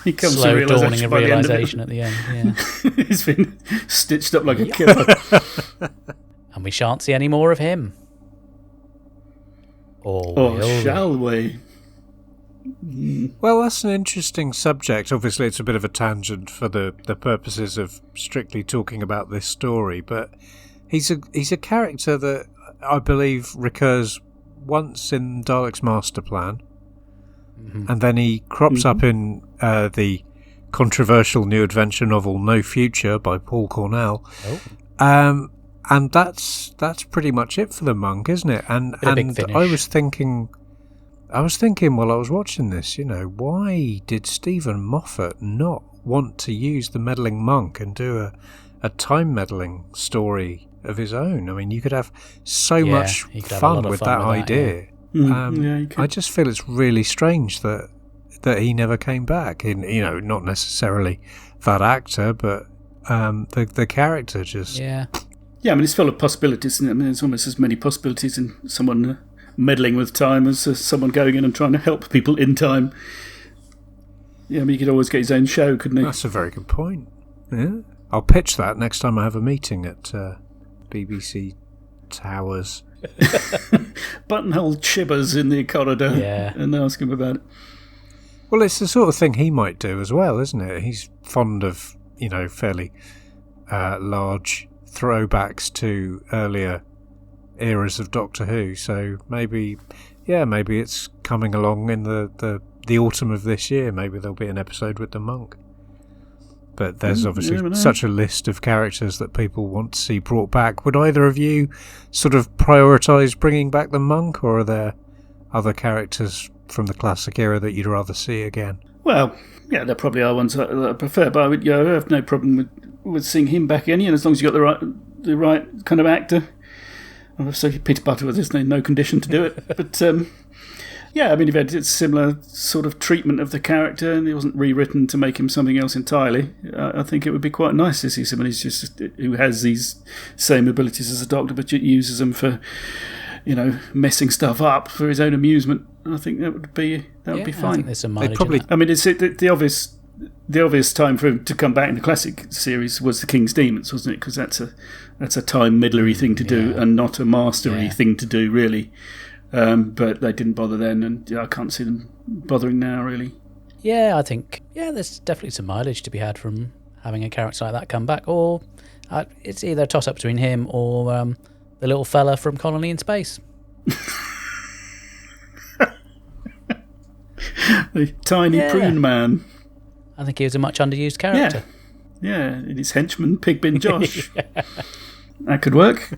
he comes Slow to dawning of realisation realisation at the end, yeah. He's been stitched up like a killer. And we shan't see any more of him. Or will shall we? Well, that's an interesting subject. Obviously, it's a bit of a tangent for the purposes of strictly talking about this story, but he's a character that I believe recurs once in Dalek's master plan, and then he crops up in the controversial new adventure novel No Future by Paul Cornell. And that's pretty much it for the monk, isn't it? And I was thinking while I was watching this, why did Stephen Moffat not want to use the meddling monk and do a time meddling story of his own? I mean, you could have so much fun with that idea. I just feel it's really strange that he never came back. Not necessarily that actor, but the character just. Yeah, I mean, it's full of possibilities, isn't it? I mean, there's almost as many possibilities in someone meddling with time as someone going in and trying to help people in time. Yeah, I mean, he could always get his own show, couldn't he? That's a very good point. Yeah, I'll pitch that next time I have a meeting at BBC Towers. Buttonhole chibbers in the corridor and ask him about it. Well, it's the sort of thing he might do as well, isn't it? He's fond of, fairly large throwbacks to earlier eras of Doctor Who, so maybe it's coming along in the autumn of this year. Maybe there'll be an episode with the monk. But there's obviously such a list of characters that people want to see brought back. Would either of you sort of prioritise bringing back the monk, or are there other characters from the classic era that you'd rather see again? Well, yeah, there probably are ones that I prefer, but I have no problem with seeing him back in, as long as you've got the right kind of actor. Obviously, Peter Butterworth is no condition to do it, but I mean, if had a similar sort of treatment of the character and it wasn't rewritten to make him something else entirely, I think it would be quite nice to see somebody who has these same abilities as a doctor, but uses them for, messing stuff up for his own amusement. I think that would be fine. I think there's some mileage. I mean, it's the obvious time for him to come back in the classic series was the King's Demons, wasn't it? Because that's a time meddlery thing to do and not a mastery thing to do, really. But they didn't bother then, and I can't see them bothering now, really. Yeah, I think there's definitely some mileage to be had from having a character like that come back, or it's either a toss-up between him or the little fella from Colony in Space. The tiny prune man. I think he was a much underused character. Yeah, and his henchman, Pigbin Josh. That could work.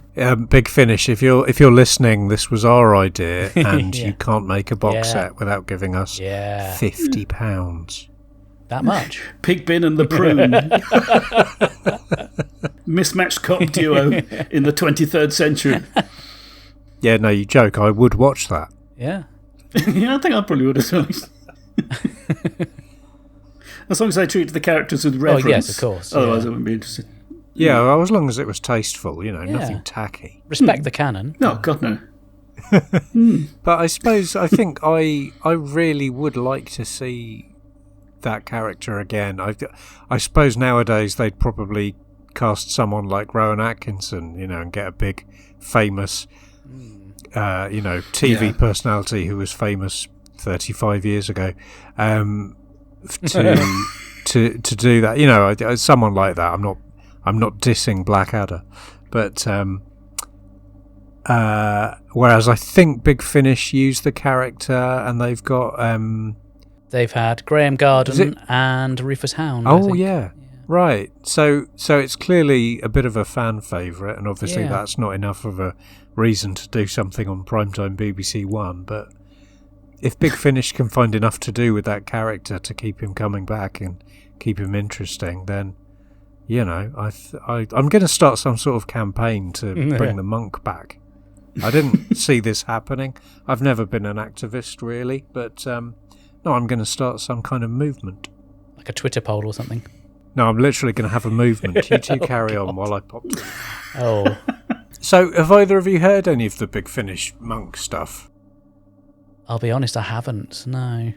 Big Finish, if you're listening, this was our idea, and you can't make a box set without giving us £50. That much? Pigbin and the Prune. Mismatched cop duo in the 23rd century. Yeah, no, you joke. I would watch that. Yeah. Yeah, I think I probably would as well. As long as they treated the characters with reverence. Oh, yes, of course. Otherwise, I wouldn't be interested. Yeah, well, as long as it was tasteful, nothing tacky. Respect the canon. No, God, no. But I think I really would like to see that character again. I suppose nowadays they'd probably cast someone like Rowan Atkinson, and get a big, famous, TV personality who was famous 35 years ago, to to do that. You know, someone like that. I'm not dissing Blackadder, but whereas I think Big Finish used the character, and they've got they've had Graham Garden and Rufus Hound. Oh yeah. Right, so it's clearly a bit of a fan favourite, and obviously that's not enough of a reason to do something on primetime BBC One. But if Big Finish can find enough to do with that character to keep him coming back and keep him interesting, then you know, I'm going to start some sort of campaign to bring the monk back. I didn't see this happening. I've never been an activist really, but no, I'm going to start some kind of movement, like a Twitter poll or something. No, I'm literally going to have a movement. You two carry on while I pop to. Oh. So, have either of you heard any of the Big Finish monk stuff? I'll be honest, I haven't. No.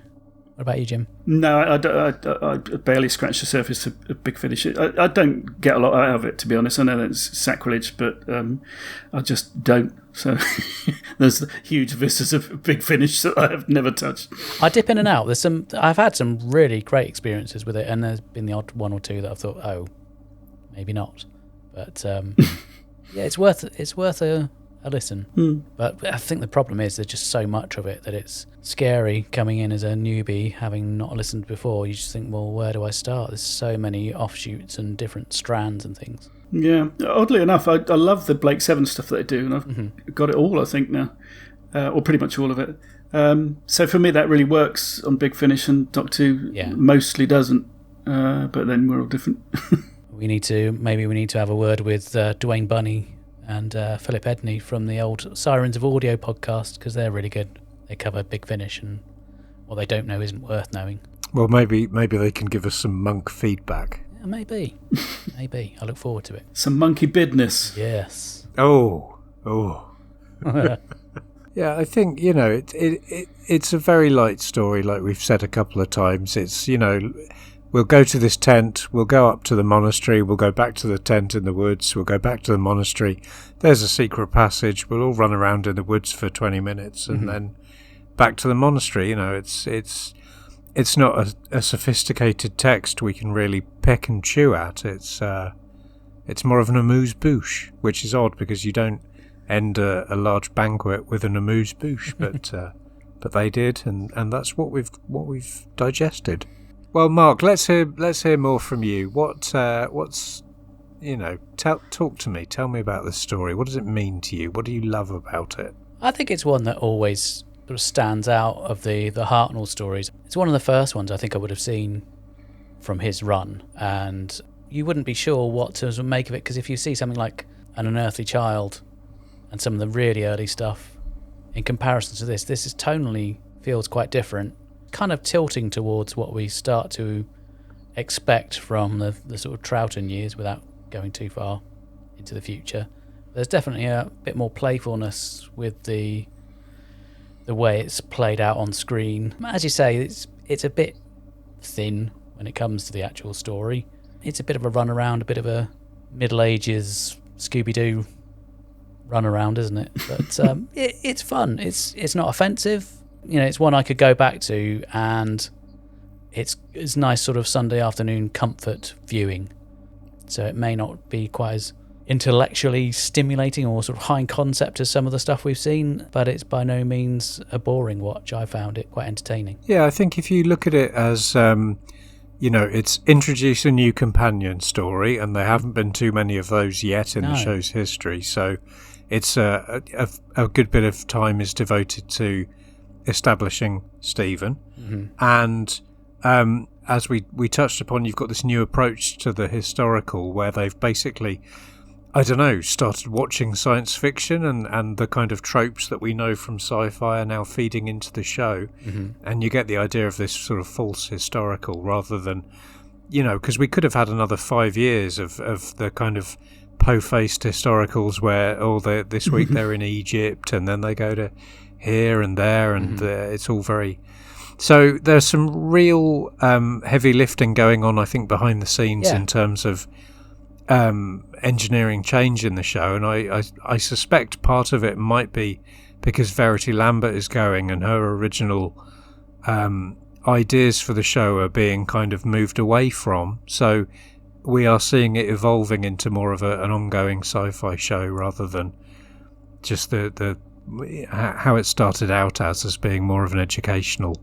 What about you, Jim? No, I barely scratched the surface of Big Finish. I don't get a lot out of it, to be honest. I know that's sacrilege, but I just don't. So there's huge vistas of Big Finish that I have never touched. I dip in and out. I've had some really great experiences with it, and there's been the odd one or two that I've thought, oh, maybe not. But yeah, it's worth a listen. But I think the problem is there's just so much of it that it's scary coming in as a newbie, having not listened before. You just think, well, where do I start? There's so many offshoots and different strands and things. Yeah, oddly enough, I love the Blake 7 stuff that they do, and I've got it all, I think, now, or pretty much all of it. So for me, that really works on Big Finish, and Doctor Who mostly doesn't, but then we're all different. We need to have a word with Dwayne Bunny and Philip Edney from the old Sirens of Audio podcast, because they're really good. They cover Big Finish, and what they don't know isn't worth knowing. Well, maybe they can give us some monk feedback. Yeah, maybe. Maybe. I look forward to it. Some monkey bidness. Yes. Oh. Yeah, I think, you know, it's a very light story, like we've said a couple of times. It's, you know, we'll go to this tent, we'll go up to the monastery, we'll go back to the tent in the woods, we'll go back to the monastery. There's a secret passage, we'll all run around in the woods for 20 minutes and then back to the monastery. You know, it's not a sophisticated text we can really pick and chew at. It's more of an amuse-bouche, which is odd because you don't end a large banquet with an amuse-bouche, but they did, and that's what we've digested. Well, Mark, let's hear more from you. What's you know? Talk to me. Tell me about this story. What does it mean to you? What do you love about it? I think it's one that always sort of stands out of the Hartnell stories. It's one of the first ones I think I would have seen from his run, and you wouldn't be sure what to make of it, because if you see something like An Unearthly Child and some of the really early stuff in comparison to this is tonally feels quite different, kind of tilting towards what we start to expect from the sort of Troughton years without going too far into the future. There's definitely a bit more playfulness with the way it's played out on screen. As you say, it's a bit thin when it comes to the actual story. It's a bit of a run around, a bit of a Middle Ages Scooby-Doo run around, isn't it? But it's fun. It's not offensive. You know, it's one I could go back to, and it's nice sort of Sunday afternoon comfort viewing. So it may not be quite as intellectually stimulating or sort of high concept as some of the stuff we've seen, but it's by no means a boring watch. I found it quite entertaining. Yeah, I think if you look at it as, you know, it's introduce a new companion story, and there haven't been too many of those yet in the show's history, so it's a good bit of time is devoted to establishing Stephen. And as we touched upon, you've got this new approach to the historical where they've basically, I don't know, started watching science fiction and the kind of tropes that we know from sci-fi are now feeding into the show. And you get the idea of this sort of false historical rather than, you know, because we could have had another 5 years of the kind of po-faced historicals where, this week they're in Egypt and then they go to here and there and it's all very... So there's some real heavy lifting going on, I think, behind the scenes in terms of engineering change in the show, and I suspect part of it might be because Verity Lambert is going, and her original ideas for the show are being kind of moved away from. So we are seeing it evolving into more of an ongoing sci-fi show rather than just the how it started out as being more of an educational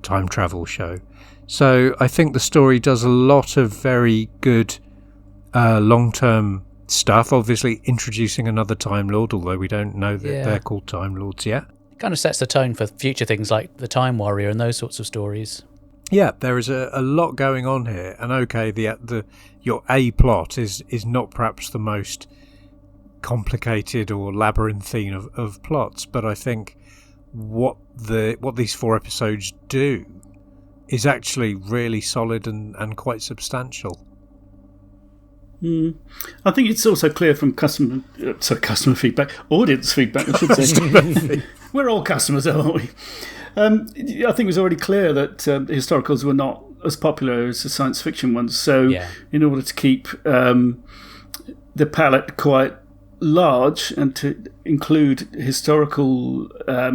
time travel show. So I think the story does a lot of very good long-term stuff, obviously introducing another Time Lord, although we don't know that they're called Time Lords yet. It kind of sets the tone for future things like the Time Warrior and those sorts of stories. Yeah, there is a lot going on here, and okay, your A plot is not perhaps the most complicated or labyrinthine of plots, but I think what these 4 episodes do is actually really solid and quite substantial. I think it's also clear from customer feedback, audience feedback, I should say. We're all customers, aren't we? I think it was already clear that the historicals were not as popular as the science fiction ones. So in order to keep the palette quite large and to include historical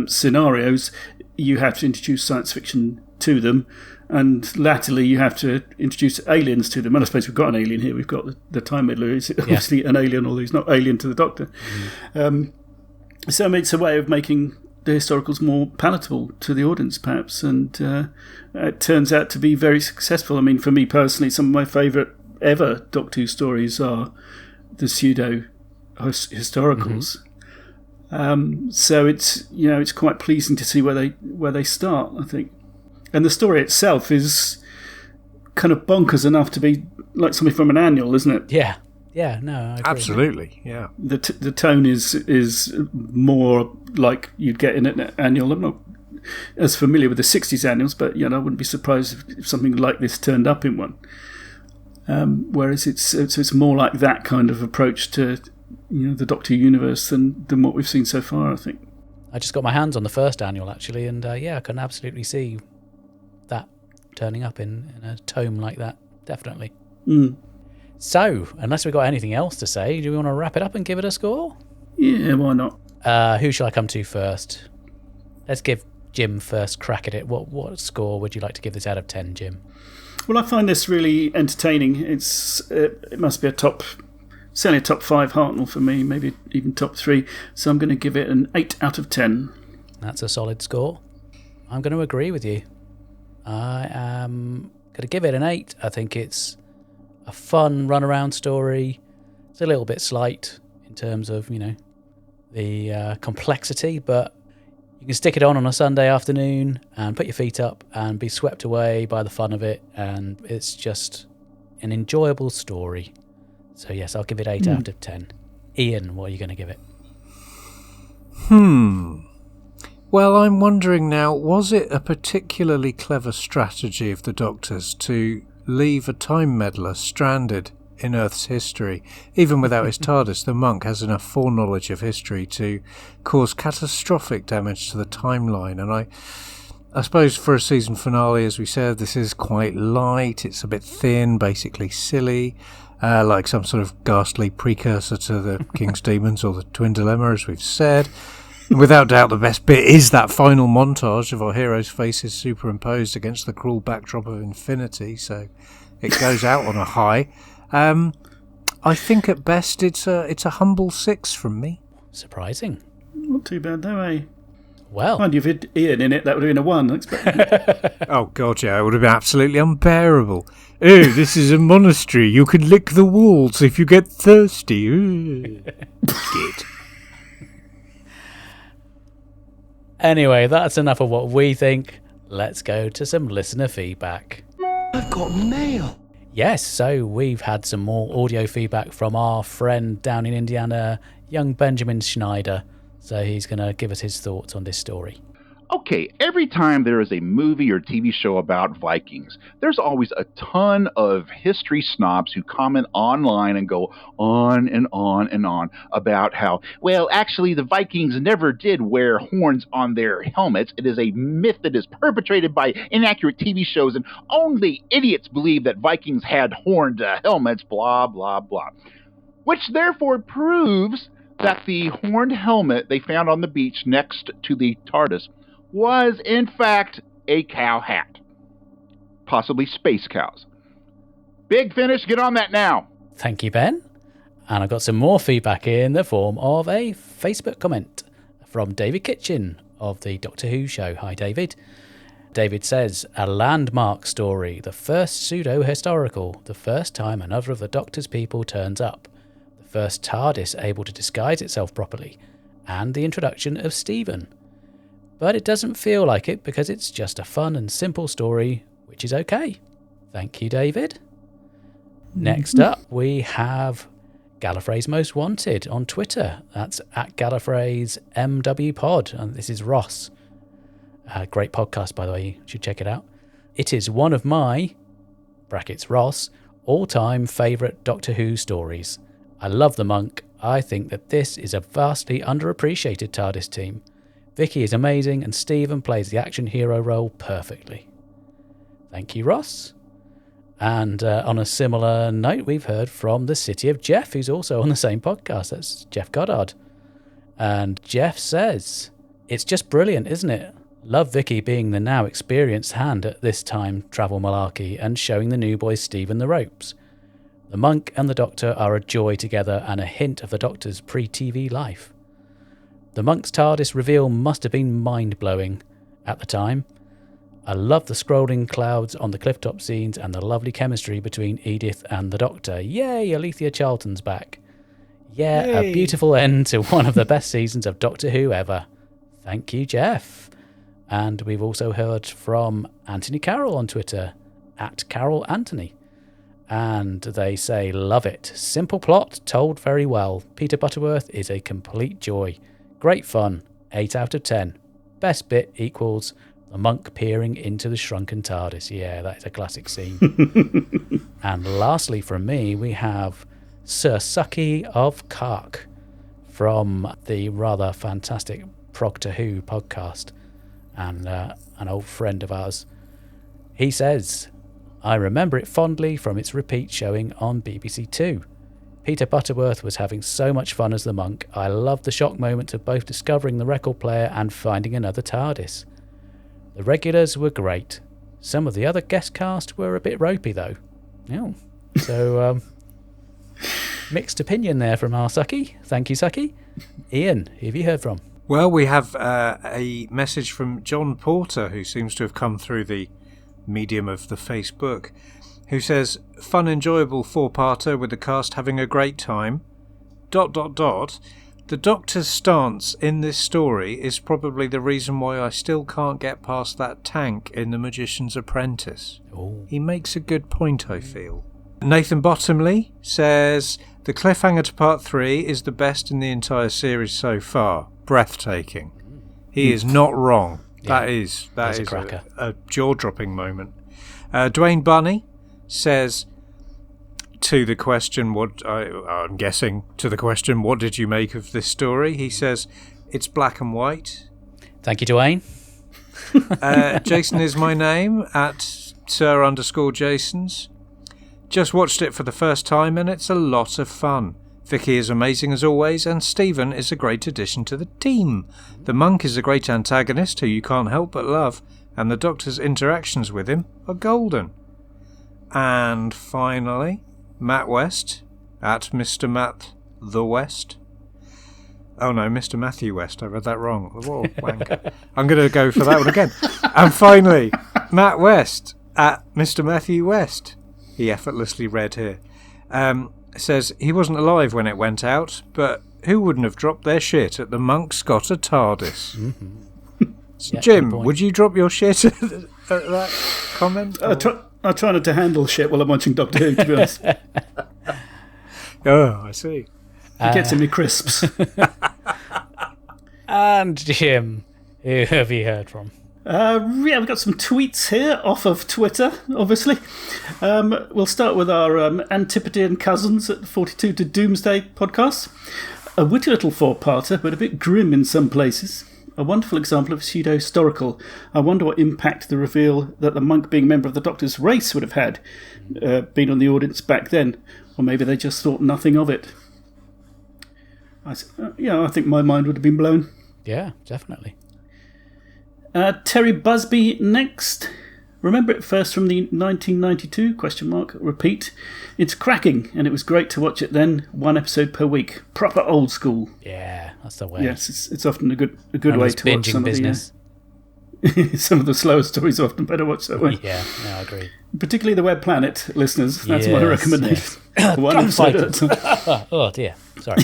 scenarios, you have to introduce science fiction to them. And latterly, you have to introduce aliens to them. And I suppose we've got an alien here. We've got the Time Meddler, who's obviously an alien, although he's not alien to the Doctor. So it's a way of making the historicals more palatable to the audience, perhaps. And it turns out to be very successful. I mean, for me personally, some of my favourite ever Doctor Who stories are the pseudo-historicals. So it's quite pleasing to see where they start, I think. And the story itself is kind of bonkers enough to be like something from an annual, isn't it? Yeah, no, I agree. Absolutely, yeah. The tone is more like you'd get in an annual. I'm not as familiar with the 60s annuals, but I wouldn't be surprised if something like this turned up in one. Whereas it's more like that kind of approach to the Doctor Who universe than what we've seen so far, I think. I just got my hands on the first annual actually, and I can absolutely see that turning up in a tome like that, definitely. So, unless we've got anything else to say, do we want to wrap it up and give it a score? Yeah, why not? Who shall I come to first? Let's give Jim first crack at it. What score would you like to give this out of 10, Jim? Well, I find this really entertaining. It must be certainly a top 5 Hartnell for me, maybe even top 3. So I'm going to give it an 8 out of 10. That's a solid score. I'm going to agree with you. I am going to give it an 8. I think it's a fun run-around story. It's a little bit slight in terms of, the complexity, but you can stick it on a Sunday afternoon and put your feet up and be swept away by the fun of it, and it's just an enjoyable story. So yes, I'll give it 8 out of 10. Ian, what are you going to give it? Well, I'm wondering now, was it a particularly clever strategy of the Doctor's to leave a Time Meddler stranded in Earth's history? Even without his TARDIS, the monk has enough foreknowledge of history to cause catastrophic damage to the timeline. And I suppose for a season finale, as we said, this is quite light, it's a bit thin, basically silly, like some sort of ghastly precursor to the King's Demons or the Twin Dilemma, as we've said. Without doubt, the best bit is that final montage of our heroes' faces superimposed against the cruel backdrop of infinity, so it goes out on a high. I think at best it's a humble 6 from me. Surprising. Not too bad though, eh? Well, mind you, if it Ian in it, that would have been a 1. I expect. Oh god, yeah, it would have been absolutely unbearable. Oh, this is a monastery. You can lick the walls if you get thirsty. Skid. Anyway, that's enough of what we think. Let's go to some listener feedback. I've got mail. Yes, so we've had some more audio feedback from our friend down in Indiana, young Benjamin Schneider. So he's going to give us his thoughts on this story. Okay, every time there is a movie or TV show about Vikings, there's always a ton of history snobs who comment online and go on and on and on about how, well, actually the Vikings never did wear horns on their helmets. It is a myth that is perpetrated by inaccurate TV shows, and only idiots believe that Vikings had horned helmets, blah, blah, blah. Which therefore proves that the horned helmet they found on the beach next to the TARDIS was, in fact, a cow hat. possibly space cows. Big Finish, get on that now. Thank you, Ben. And I've got some more feedback in the form of a Facebook comment from David Kitchen of the Doctor Who show. Hi, David. David says, a landmark story, the first pseudo-historical, the first time another of the Doctor's people turns up, the first TARDIS able to disguise itself properly, and the introduction of Stephen. But it doesn't feel like it because it's just a fun and simple story, which is okay. Thank you, David. Next up, we have Gallifrey's Most Wanted on Twitter. That's at Gallifrey's MWPod, and this is Ross. Great podcast, by the way. You should check it out. It is one of my, brackets Ross, all-time favourite Doctor Who stories. I love the monk. I think that this is a vastly underappreciated TARDIS team. Vicky is amazing, and Stephen plays the action hero role perfectly. Thank you, Ross. And on a similar note, we've heard from the City of Jeff, who's also on the same podcast. That's Jeff Goddard. And Jeff says, it's just brilliant, isn't it? Love Vicky being the now experienced hand at this time travel malarkey and showing the new boy Stephen the ropes. The monk and the Doctor are a joy together and a hint of the Doctor's pre-TV life. The monk's TARDIS reveal must have been mind-blowing at the time. I love the scrolling clouds on the clifftop scenes and the lovely chemistry between Edith and the Doctor. Yay, Alethea Charlton's back. Yeah, Yay. A beautiful end to one of the best seasons of Doctor Who ever. Thank you, Jeff. And we've also heard from Anthony Carroll on Twitter, at Carroll Anthony. And they say, love it. Simple plot, told very well. Peter Butterworth is a complete joy. Great fun. 8 out of 10. Best bit equals the monk peering into the shrunken TARDIS. Yeah, that is a classic scene. And lastly from me, we have Sir Sucky of Kark from the rather fantastic Proctor Who podcast, and an old friend of ours. He says, I remember it fondly from its repeat showing on BBC Two. Peter Butterworth was having so much fun as the monk. I loved the shock moment of both discovering the record player and finding another TARDIS. The regulars were great. Some of the other guest cast were a bit ropey, though. Oh. So, mixed opinion there from our Sucky. Thank you, Sucky. Ian, who have you heard from? Well, we have a message from John Porter, who seems to have come through the medium of the Facebook, who says, fun, enjoyable four-parter with the cast having a great time. ... The Doctor's stance in this story is probably the reason why I still can't get past that tank in The Magician's Apprentice. Oh. He makes a good point, I feel. Nathan Bottomley says, the cliffhanger to part 3 is the best in the entire series so far. Breathtaking. He is not wrong. Yeah, that is a cracker. a jaw-dropping moment. Dwayne Bunny says, to the question, I'm guessing, to the question, what did you make of this story? He says, it's black and white. Thank you, Dwayne. Jason is my name, at Sir_Jasons. Just watched it for the first time and it's a lot of fun. Vicky is amazing as always, and Stephen is a great addition to the team. The monk is a great antagonist who you can't help but love, and the Doctor's interactions with him are golden. And finally, Matt West, at Mr. Matt the West. Oh no, Mr. Matthew West, I read that wrong. What a wanker. I'm going to go for that one again. And finally, Matt West, at Mr. Matthew West. He effortlessly read here. Says he wasn't alive when it went out, but who wouldn't have dropped their shit at the monk's got a TARDIS? Mm-hmm. Yeah, Jim, would you drop your shit at that comment? I try not to handle shit while I'm watching Doctor Who, to be honest. Oh, I see. It gets in me crisps. And Jim, who have you heard from? Yeah, we've got some tweets here off of Twitter, obviously. We'll start with our Antipodean cousins at the 42 to Doomsday podcast. A witty little four-parter, but a bit grim in some places. A wonderful example of pseudo-historical. I wonder what impact the reveal that the monk being a member of the Doctor's race would have had been on the audience back then. Or maybe they just thought nothing of it. I think my mind would have been blown. Yeah, definitely. Terry Busby next. Remember it first from the 1992 ? Repeat. It's cracking, and it was great to watch it then. 1 episode per week. Proper old school. Yeah, that's the way. Yes, it's often a good way to watch some business. of the some of the slower stories are often better watched that way. Yeah, I agree. Particularly the Web Planet listeners. That's my recommendation. Yes. One episode at a time. Oh dear, sorry.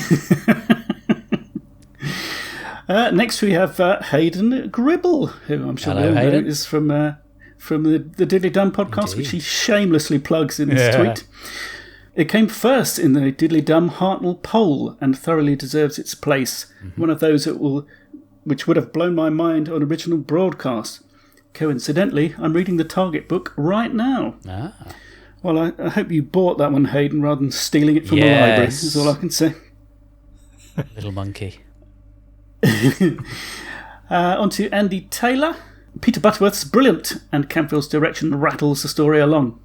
Next we have Hayden Gribble, who I'm sure we all know is from the Diddly Dum podcast, which he shamelessly plugs in his tweet. It came first in the Diddly Dum Hartnell poll and thoroughly deserves its place. One of those which would have blown my mind on original broadcast. Coincidentally, I'm reading the Target book right now. Well, I hope you bought that one, Hayden, rather than stealing it from the library, is all I can say. Little monkey. On to Andy Taylor. Peter Butterworth's brilliant, and Campbell's direction rattles the story along.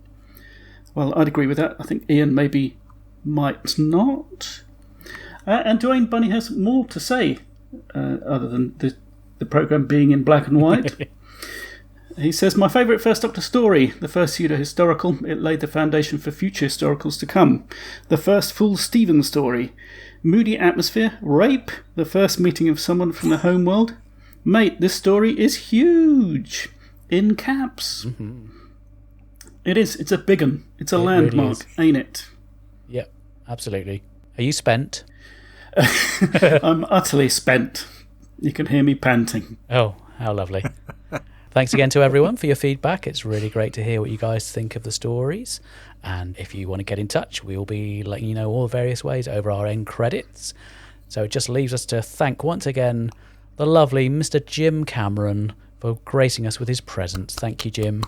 Well, I'd agree with that. I think Iain maybe might not. And Dwayne Bunny has more to say, other than the programme being in black and white. He says, my favourite First Doctor story, the first pseudo-historical, it laid the foundation for future historicals to come. The first full Stephen story. Moody atmosphere, rape, the first meeting of someone from the home world. Mate, this story is huge. In caps. It is. It's a big one. It's a landmark, really ain't it? Yep, absolutely. Are you spent? I'm utterly spent. You can hear me panting. Oh, how lovely. Thanks again to everyone for your feedback. It's really great to hear what you guys think of the stories. And if you want to get in touch, we'll be letting you know all the various ways over our end credits. So it just leaves us to thank once again the lovely Mr. Jim Cameron for gracing us with his presence. Thank you, Jim.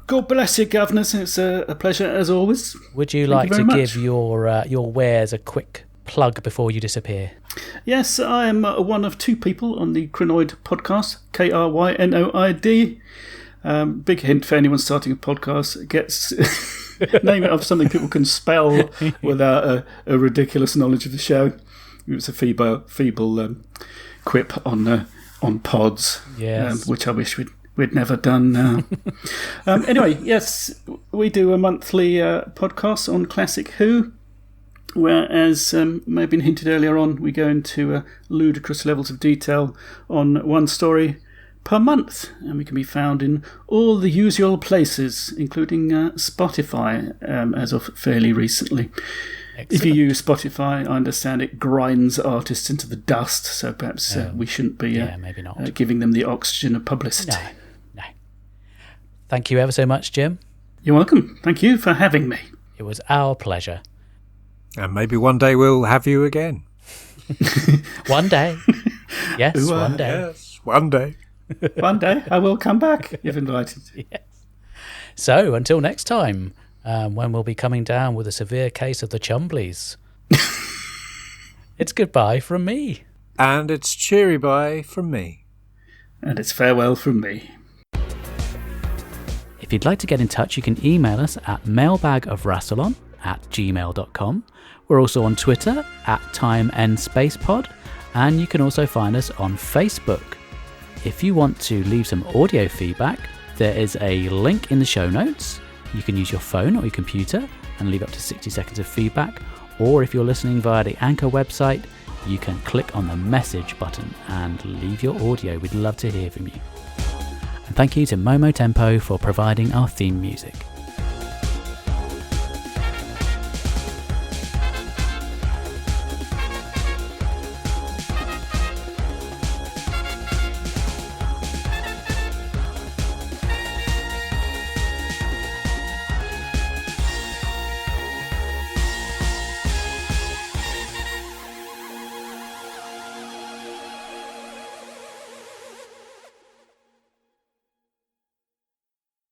God bless you, governors. It's a pleasure as always. Would you like to give your wares a quick plug before you disappear? Yes, I am one of two people on the Krynoid Podcast, Krynoid. Big hint for anyone starting a podcast: gets name it off something people can spell without a ridiculous knowledge of the show. It was a feeble quip on pods, which I wish we'd never done now. Anyway, yes, we do a monthly podcast on Classic Who. Whereas may have been hinted earlier on, we go into ludicrous levels of detail on one story per month, and we can be found in all the usual places, including Spotify, as of fairly recently. Excellent. If you use Spotify, I understand it grinds artists into the dust, so perhaps we shouldn't be maybe not. Giving them the oxygen of publicity. No. Thank you ever so much, Jim. You're welcome. Thank you for having me. It was our pleasure. And maybe one day we'll have you again. One day. Yes, one day. Yes, one day. One day I will come back if invited. Yes. So, until next time, when we'll be coming down with a severe case of the Chumblies. It's goodbye from me. And it's cheery bye from me. And it's farewell from me. If you'd like to get in touch, you can email us at mailbagofrassilon@gmail.com. We're also on Twitter @TimeEndSpacePod, and you can also find us on Facebook. If you want to leave some audio feedback, there is a link in the show notes. You can use your phone or your computer and leave up to 60 seconds of feedback, or if you're listening via the Anchor website, you can click on the message button and leave your audio. We'd love to hear from you. And thank you to Momo Tempo for providing our theme music.